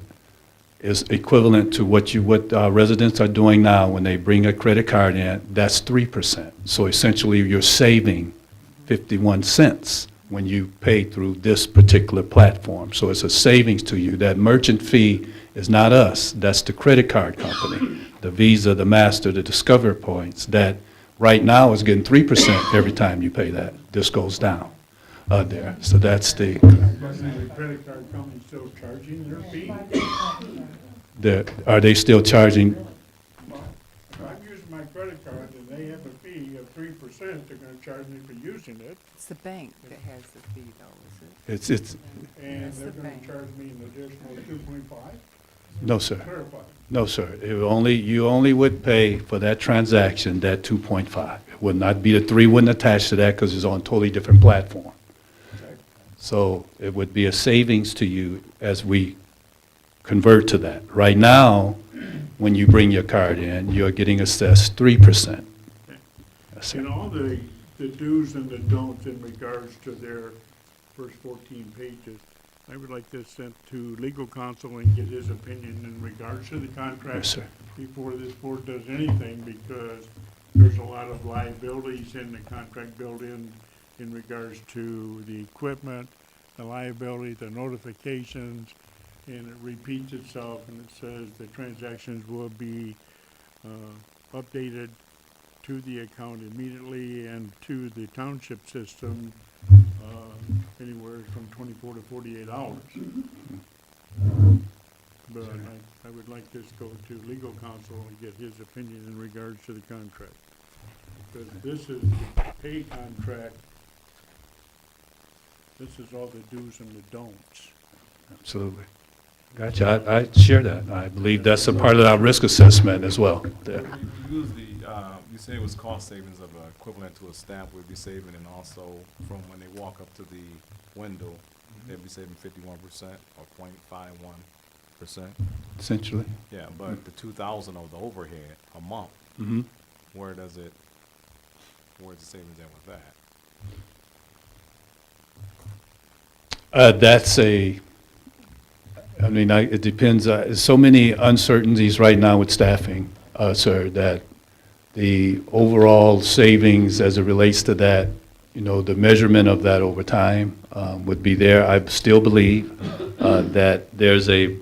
is equivalent to what residents are doing now when they bring a credit card in. That's 3%. So essentially, you're saving 51 cents when you pay through this particular platform. So it's a savings to you. That merchant fee is not us. That's the credit card company, the Visa, the Master, the Discover points, that right now is getting 3% every time you pay that. This goes down there. So that's the, Wasn't the credit card company still charging their fee? are they still charging? If I'm using my credit card and they have a fee of 3%, they're gonna charge me for using it, It's the bank that has the fee though, is it? It's, and That's they're the gonna bank. charge me an additional 2.5? no, sir. Clarify. No, sir. You only would pay for that transaction, that 2.5. It would not be, the 3 wouldn't attach to that because it's on a totally different platform. So it would be a savings to you as we convert to that. Right now, when you bring your card in, you're getting assessed 3%. Yes, sir. And all the do's and the don'ts in regards to their first 14 pages, I would like this sent to legal counsel and get his opinion in regards to the contract. Yes, sir. Before this board does anything, because there's a lot of liabilities in the contract built in regards to the equipment, the liability, the notifications, and it repeats itself, and it says the transactions will be updated to the account immediately and to the township system anywhere from 24 to 48 hours. But I would like this to go to legal counsel and get his opinion in regards to the contract. Because this is the pay contract, this is all the do's and the don'ts. Absolutely. Gotcha. I share that. I believe that's a part of our risk assessment as well. There. You use the, you say it was cost savings of equivalent to a stamp would be saving, and also from when they walk up to the window, they'd be saving 51% or 0.51%. Essentially. Yeah, but the 2,000 of the overhead a month, Mm-hmm. where's the savings at with that? That's it depends, so many uncertainties right now with staffing, sir, that the overall savings as it relates to that, the measurement of that over time would be there. I still believe that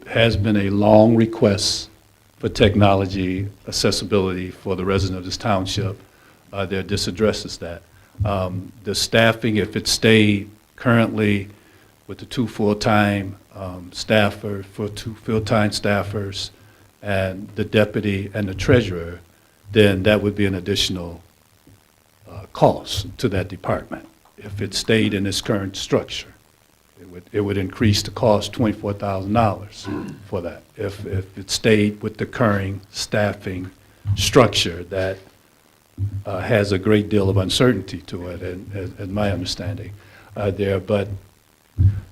has been a long request for technology accessibility for the residents of this township. This addresses that. The staffing, if it stayed currently with the 2 full-time staffer, for 2 full-time staffers, and the deputy and the treasurer, then that would be an additional cost to that department. If it stayed in its current structure, it would increase the cost $24,000 for that. If it stayed with the current staffing structure that has a great deal of uncertainty to it, and my understanding there. But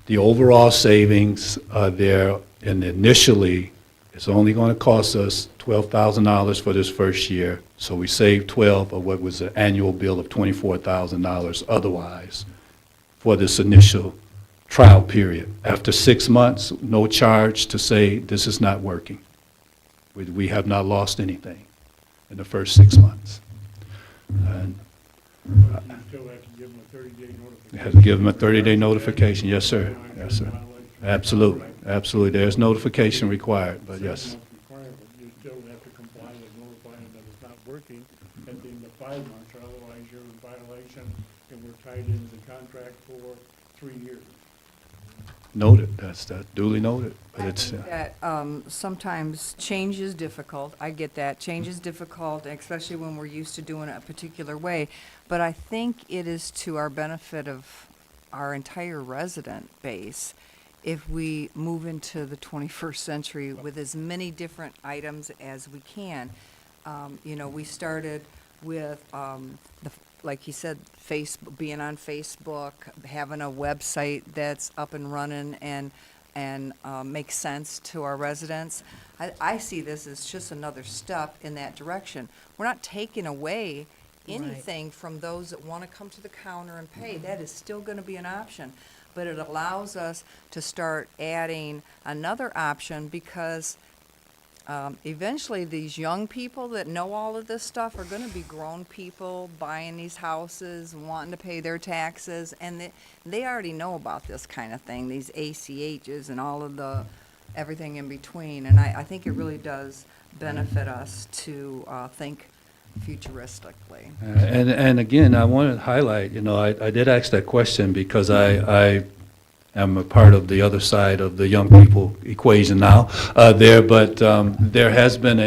the overall savings there, and initially, it's only going to cost us $12,000 for this first year. So we saved 12 of what was an annual bill of $24,000 otherwise for this initial trial period. After 6 months, no charge to say this is not working. We have not lost anything in the first 6 months. And You still have to give them a 30-day notification. you have to give them a 30-day notification. Yes, sir. Yes, sir. Absolutely. Absolutely. There's notification required, but yes. 6 months required, but you still have to comply with notifying that it's not working at the end of 5 months, or otherwise you're in violation, and we're tied into the contract for 3 years. Noted. That's duly noted. But it's, That sometimes change is difficult. I get that. Change is difficult, especially when we're used to doing it a particular way. But I think it is to our benefit of our entire resident base if we move into the 21st century with as many different items as we can. You know, we started with, like you said, being on Facebook, having a website that's up and running and makes sense to our residents. I see this as just another step in that direction. We're not taking away anything from those that want to come to the counter and pay. That is still going to be an option. But it allows us to start adding another option because eventually these young people that know all of this stuff are going to be grown people buying these houses, wanting to pay their taxes, and they already know about this kind of thing, these ACHs and all of the, everything in between. And I think it really does benefit us to think futuristically. and again, I want to highlight, you know, I did ask that question because I am a part of the other side of the young people equation now there, but there has been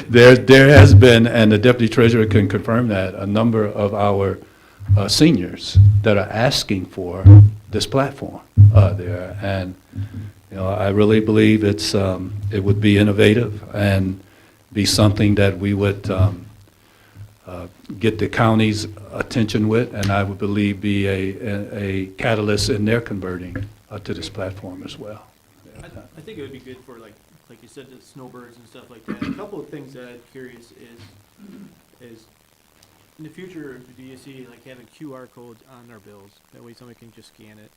there has been, and the deputy treasurer can confirm that, a number of our seniors that are asking for this platform there, and you know, I really believe it would be innovative and be something that we would get the county's attention with, and I would believe be a catalyst in their converting to this platform as well. I think it would be good for, like you said, the snowbirds and stuff like that. A couple of things that I'm curious is in the future, do you see like having QR codes on our bills? That way somebody can just scan it.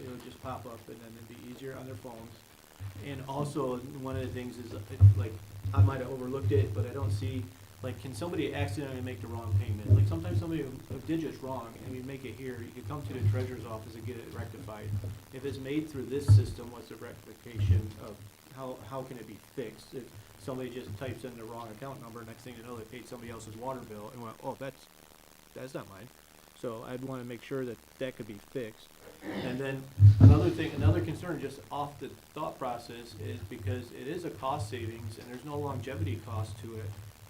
It'll just pop up and then it'd be easier on their phones. And also, one of the things is, like, I might have overlooked it, but I don't see, like, can somebody accidentally make the wrong payment? Like, sometimes somebody, a digit's wrong, and we make it here, you can come to the treasurer's office and get it rectified. If it's made through this system, what's the rectification of, how can it be fixed? If somebody just types in the wrong account number, next thing you know, they paid somebody else's water bill, and went, oh, that's not mine. So I'd want to make sure that that could be fixed. And then another concern just off the thought process is because it is a cost savings and there's no longevity cost to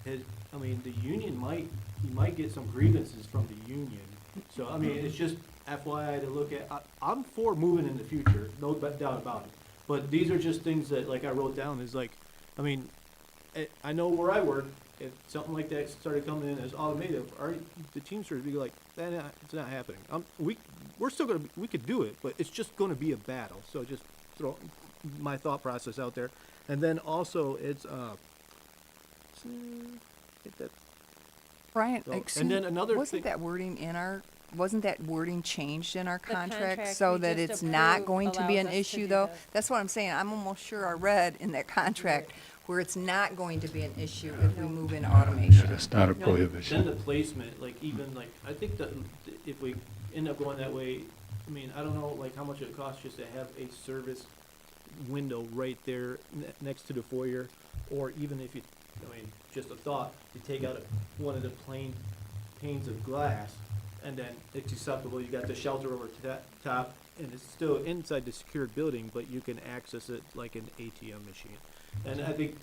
it. I mean, the union you might get some grievances from the union. So, I mean, it's just FYI to look at. I'm for moving in the future, no doubt about it. But these are just things that, like, I wrote down is like, I mean, I know where I work, if something like that started coming in as automated, the Teamsters would be like, it's not happening. We're still gonna, we could do it, but it's just gonna be a battle. So just throw my thought process out there. And then also it's, get that. Brian, So, excuse and then me, another wasn't thing- that wording in our, wasn't that wording changed in our The contract so we that just it's not approved going to be an allows us to issue do though? this. That's what I'm saying. I'm almost sure I read in that contract where it's not going to be an issue if we move into automation. It's not a Then prohibition. the placement, like even like, I think that if we end up going that way, I mean, I don't know like how much it costs just to have a service window right there next to the foyer, or even if you, I mean, just a thought, you take out one of the plain panes of glass and then it's acceptable, you got the shelter over to that top, and it's still inside the secured building, but you can access it like an ATM machine. And I think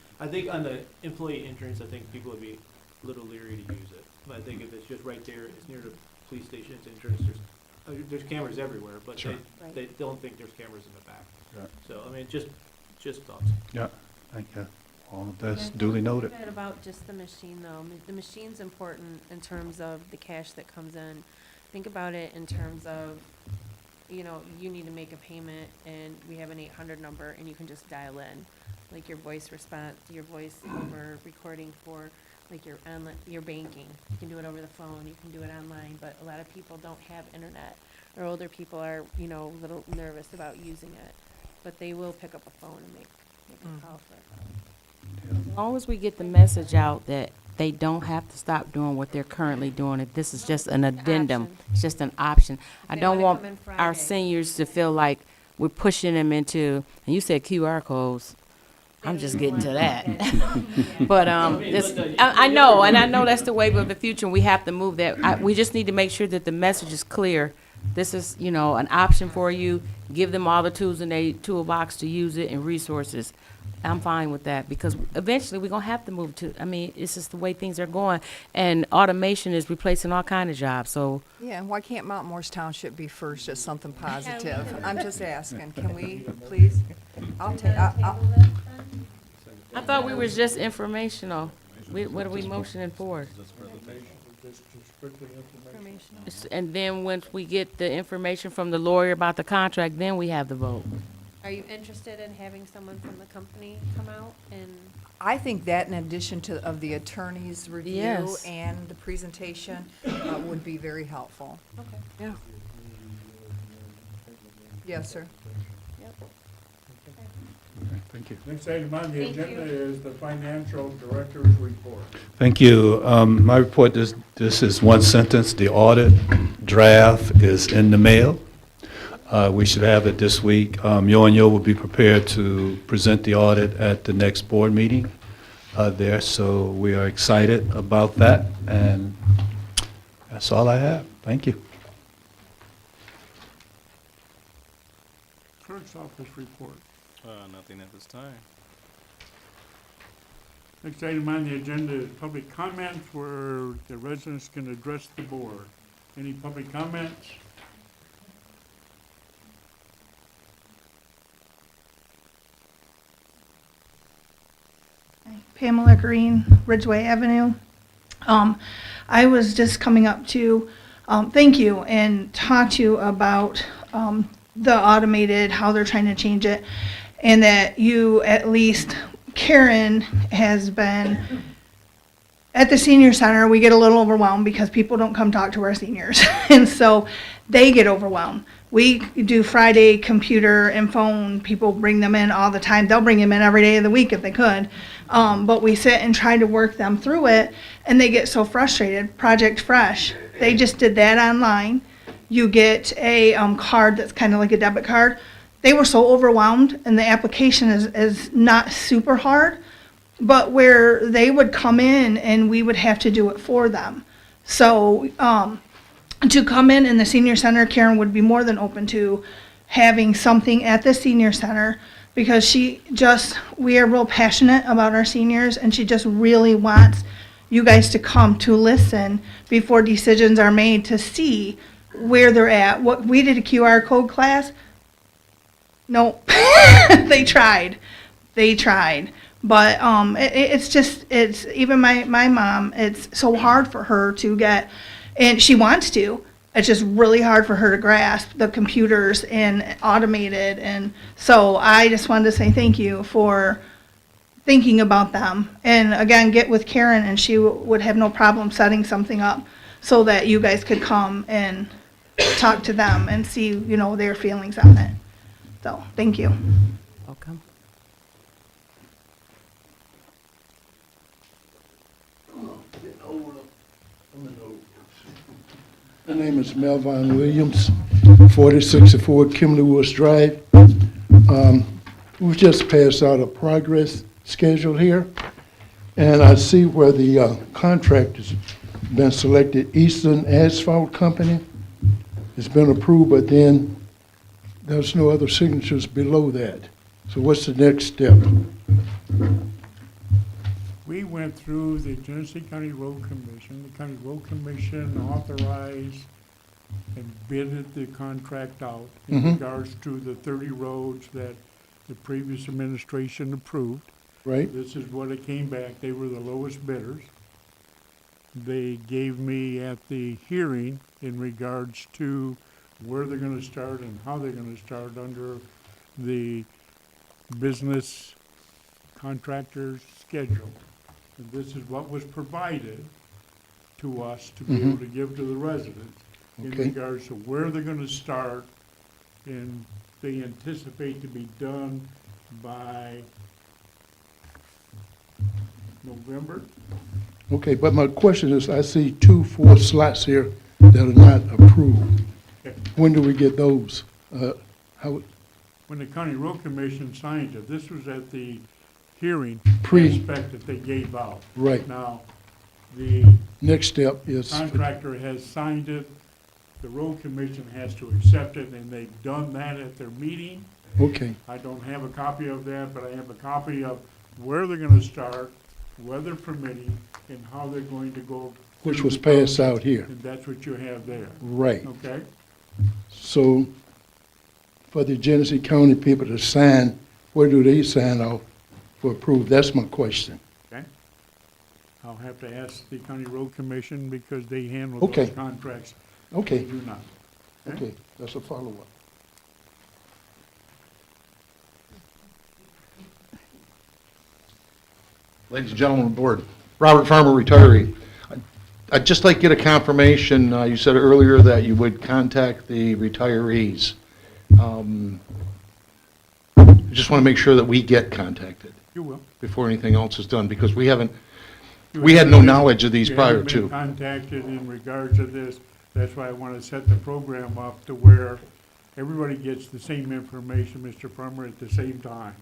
on the employee entrance, I think people would be a little leery to use it. But I think if it's just right there, it's near the police station's entrance, there's cameras everywhere, but Sure. they don't think there's cameras in the back. Yeah. So, I mean, just thoughts. Yeah, thank you. All of that's duly noted. What about just the machine though? The machine's important in terms of the cash that comes in. Think about it in terms of, you know, you need to make a payment and we have an 800 number and you can just dial in. Like your voice response, your voice over recording for like your online, your banking. You can do it over the phone, you can do it online, but a lot of people don't have internet. Or older people are, you know, a little nervous about using it. But they will pick up a phone and make a call for it. As long as we get the message out that they don't have to stop doing what they're currently doing, if this is just an addendum, Option. it's just an option. I They don't wanna want come in our Friday. seniors to feel like we're pushing them into, and you said QR codes. I'm just getting to that. But, I know, and I know that's the wave of the future, and we have to move that. We just need to make sure that the message is clear. This is, you know, an option for you. Give them all the tools in their toolbox to use it and resources. I'm fine with that, because eventually we're gonna have to move to, I mean, it's just the way things are going. And automation is replacing all kind of jobs, so Yeah, and why can't Mount Morris Township be first as something positive? I'm just asking, can we, please? I'll take, I thought we was just informational. What are we motioning for? Informational. And then once we get the information from the lawyer about the contract, then we have the vote. Are you interested in having someone from the company come out and? I think that in addition of the attorney's review Yes. and the presentation, would be very helpful. Okay. Yeah. Yes, sir. Yep. Thank you. Next item on the Thank agenda you. is the financial director's report. Thank you. My report, this is one sentence. The audit draft is in the mail. We should have it this week. Yo and Yo will be prepared to present the audit at the next board meeting there, so we are excited about that, and that's all I have. Thank you. Clerk's office report. Nothing at this time. Next item on the agenda is public comments where the residents can address the board. Any public comments? Pamela Green, Ridgeway Avenue. I was just coming up to thank you and talk to you about the automated, how they're trying to change it, and that you, at least Karen, has been at the senior center. We get a little overwhelmed because people don't come talk to our seniors, and so they get overwhelmed. We do Friday computer and phone. People bring them in all the time. They'll bring them in every day of the week if they could. But we sit and try to work them through it, and they get so frustrated. Project Fresh, they just did that online. You get a card that's kind of like a debit card. They were so overwhelmed, and the application is not super hard, but where they would come in and we would have to do it for them. So to come in the senior center, Karen would be more than open to having something at the senior center, because we are real passionate about our seniors, and she just really wants you guys to come to listen before decisions are made, to see where they're at. What we did a QR code class. No, they tried, but it's even my mom. It's so hard for her to get, and she wants to. It's just really hard for her to grasp the computers and automated. And so I just wanted to say thank you for thinking about them. And again, get with Karen, and she would have no problem setting something up so that you guys could come and talk to them and see, their feelings on it. So, thank you. Welcome. My name is Melvin Williams, 4064 Kimberly Woods Drive. We've just passed out a progress schedule here, and I see where the contract is been selected Eastern Asphalt Company. It's been approved, but then there's no other signatures below that. So what's the next step? We went through the Genesee County Road Commission. The County Road Commission authorized and bidded the contract out in Mhm. regards to the 30 roads that the previous administration approved. Right? This is what it came back. They were the lowest bidders. They gave me at the hearing in regards to where they're gonna start and how they're gonna start under the business contractor's schedule. And this is what was provided to us to be able to give to the residents in Okay. regards to where they're gonna start, and they anticipate to be done by November. Okay, but my question is, I see 2 slots here that are not approved. Okay. When do we get those? How, When the County Road Commission signed it, this was at the hearing Pre- aspect that they gave out. Right. Now, the next step is, contractor has signed it, the road commission has to accept it, and they've done that at their meeting. okay, I don't have a copy of that, but I have a copy of where they're gonna start, weather permitting, and how they're going to go. which through was the passed process. out here. And that's what you have there, Right. okay? So for the Genesee County people to sign, where do they sign off for approval? That's my question. Okay? I'll have to ask the County Road Commission because they handle Okay. those contracts. Okay, We do not. okay, that's a follow-up. Ladies and gentlemen of the board, Robert Farmer, retiree. I'd just like to get a confirmation, you said earlier that you would contact the retirees. I just want to make sure that we get contacted You will. before anything else is done, because we had no haven't knowledge of these you prior haven't to. been contacted in regards to this. That's why I want to set the program up to where everybody gets the same information, Mr. Farmer, at the same time.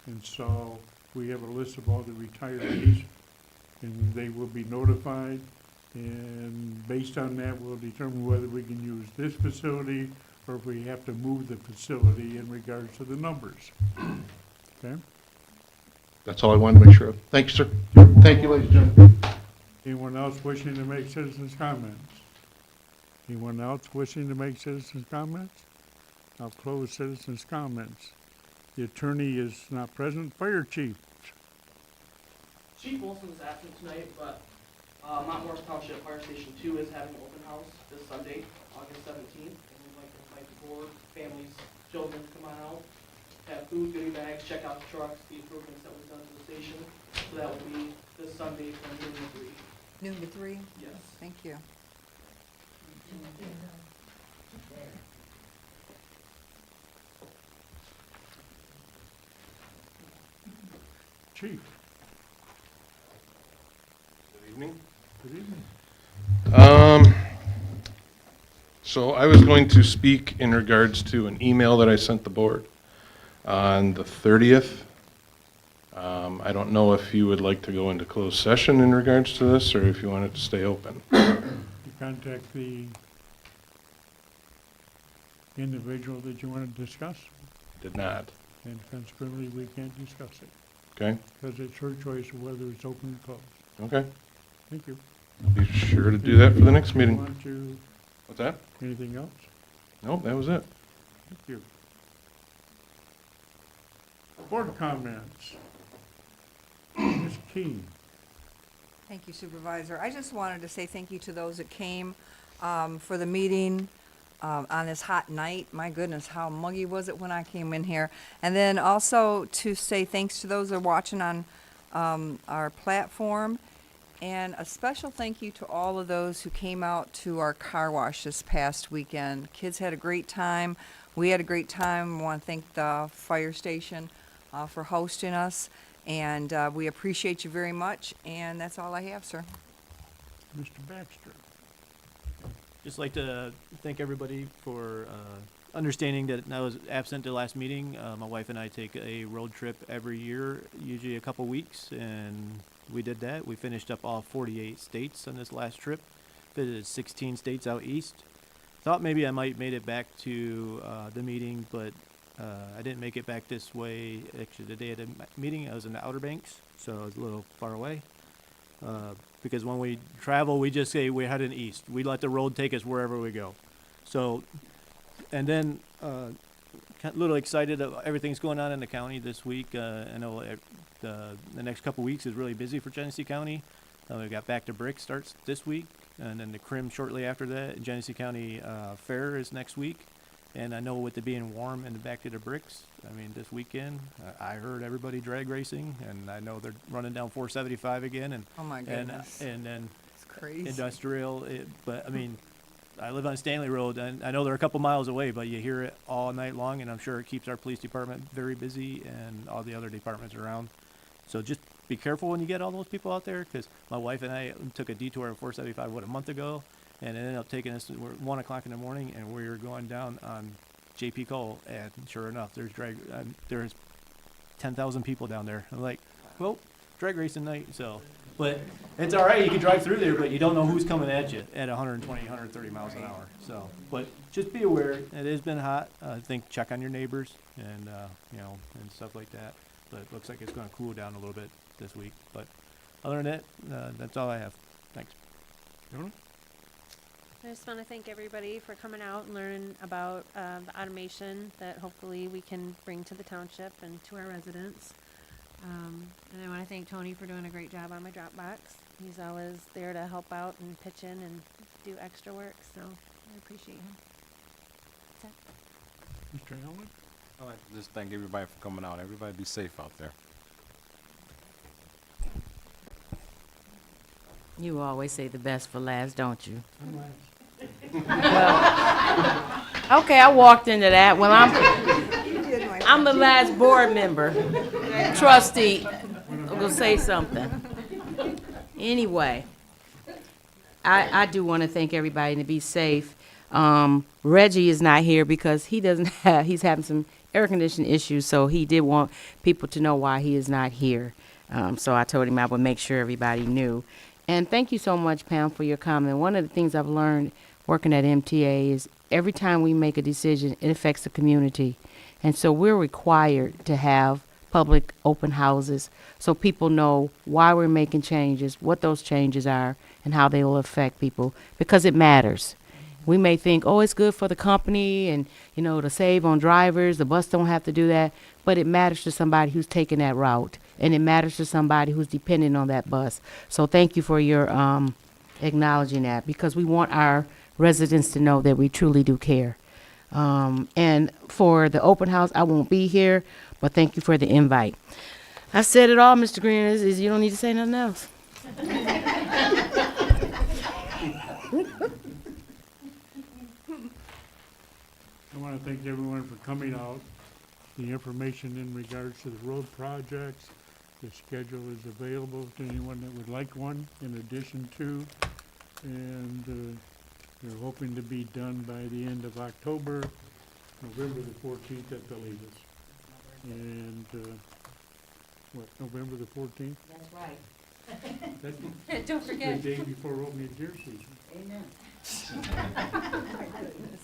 And so we have a list of all the retirees, and they will be notified. And based on that, we'll determine whether we can use this facility or if we have to move the facility in regards to the numbers. Okay? That's all I wanted to make sure of. Thank you, sir. Thank you, ladies and gentlemen. Anyone else wishing to make citizens' comments? Anyone else wishing to make citizens' comments? I'll close citizens' comments. The attorney is not present. Fire chief. Chief Wilson is absent tonight, but Mount Morris Township Fire Station 2 is having an open house this Sunday, August 17th. And we'd like to invite the board, families, children to come on out, have food, goodie bags, check out the trucks, the improvements that we've done to the station. So that will be this Sunday from noon to 3. Noon to 3? Yes. Thank you. Chief. Good evening. Good evening. So I was going to speak in regards to an email that I sent the board on the 30th. I don't know if you would like to go into closed session in regards to this, or if you want it to stay open. You contact the individual that you want to discuss, Did not, and consequently, we can't discuss it, okay? because it's her choice of whether it's open or closed. Okay. Thank you. Be sure to do that for the next meeting. Want to, What's that? anything else? Nope, that was it. Thank you. Board comments. Ms. King. Thank you, Supervisor. I just wanted to say thank you to those that came for the meeting on this hot night. My goodness, how muggy was it when I came in here? And then also to say thanks to those that are watching on our platform. And a special thank you to all of those who came out to our car wash this past weekend. Kids had a great time. We had a great time. I want to thank the fire station for hosting us. And we appreciate you very much. And that's all I have, sir. Mr. Baxter. Just like to thank everybody for understanding that I was absent the last meeting. My wife and I take a road trip every year, usually a couple weeks, and we did that. We finished up all 48 states on this last trip. Visited 16 states out east. Thought maybe I might made it back to the meeting, but I didn't make it back this way. Actually, the day of the meeting, I was in the Outer Banks, so I was a little far away. Because when we travel, we just say we're heading east. We let the road take us wherever we go. So, and then a little excited of everything's going on in the county this week. I know the next couple weeks is really busy for Genesee County. We got Back to Brick starts this week, and then the Crim shortly after that. Genesee County Fair is next week. And I know with it being warm and Back to the Bricks, I mean, this weekend, I heard everybody drag racing, and I know they're running down 475 again, and Oh, my goodness. and then It's crazy. industrial. But I mean, I live on Stanley Road, and I know they're a couple miles away, but you hear it all night long, and I'm sure it keeps our police department very busy and all the other departments around. So just be careful when you get all those people out there, because my wife and I took a detour at 475 a month ago. And it ended up taking us, we're 1 o'clock in the morning, and we were going down on J.P. Cole, and sure enough, there's 10,000 people down there. I'm like, well, drag racing night, so. But it's all right, you can drive through there, but you don't know who's coming at you at 120, 130 miles an hour. So, but just be aware, it has been hot. I think check on your neighbors and, and stuff like that. But it looks like it's gonna cool down a little bit this week. But other than that, that's all I have. Thanks. I just want to thank everybody for coming out and learning about the automation that hopefully we can bring to the township and to our residents. And I want to thank Tony for doing a great job on my Dropbox. He's always there to help out and pitch in and do extra work, so I appreciate him. That's it. Mr. Allen? I'd like to just thank everybody for coming out. Everybody be safe out there. You always say the best for last, don't you? Okay, I walked into that. Well, I'm the last board member. Trustee, I'm gonna say something. Anyway, I do want to thank everybody and to be safe. Reggie is not here because he's having some air conditioning issues, so he did want people to know why he is not here. So I told him I would make sure everybody knew. And thank you so much, Pam, for your comment. One of the things I've learned working at MTA is every time we make a decision, it affects the community. And so we're required to have public open houses so people know why we're making changes, what those changes are, and how they will affect people, because it matters. We may think, oh, it's good for the company and, to save on drivers, the bus don't have to do that, but it matters to somebody who's taking that route, and it matters to somebody who's dependent on that bus. So thank you for your acknowledging that, because we want our residents to know that we truly do care. And for the open house, I won't be here, but thank you for the invite. I said it all, Mr. Green, is you don't need to say nothing else. I want to thank everyone for coming out. The information in regards to the road projects, the schedule is available to anyone that would like one in addition to. And we're hoping to be done by the end of October, November the 14th at the latest. And, November the 14th? That's right. That's Don't the forget. day before opening deer season. Amen.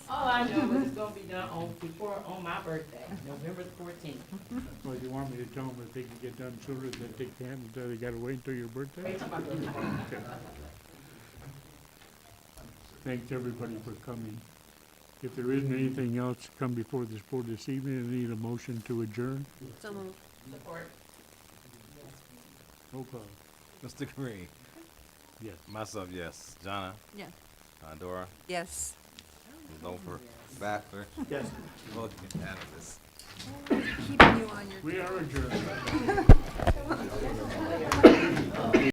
All I know is it's gonna be done on my birthday, November the 14th. Well, you want me to tell them if they can get done sooner than they can, until they gotta wait until your birthday? Wait till my birthday. Okay. Thanks, everybody, for coming. If there isn't anything else to come before this board this evening, I need a motion to adjourn. So moved. Support. Roll call. Mr. Green. Yes. Myself, yes. Jonna. Yes. Dora. Yes. Loper. Baxter. Yes. Vote unanimous. Keeping you on your We are adjourned.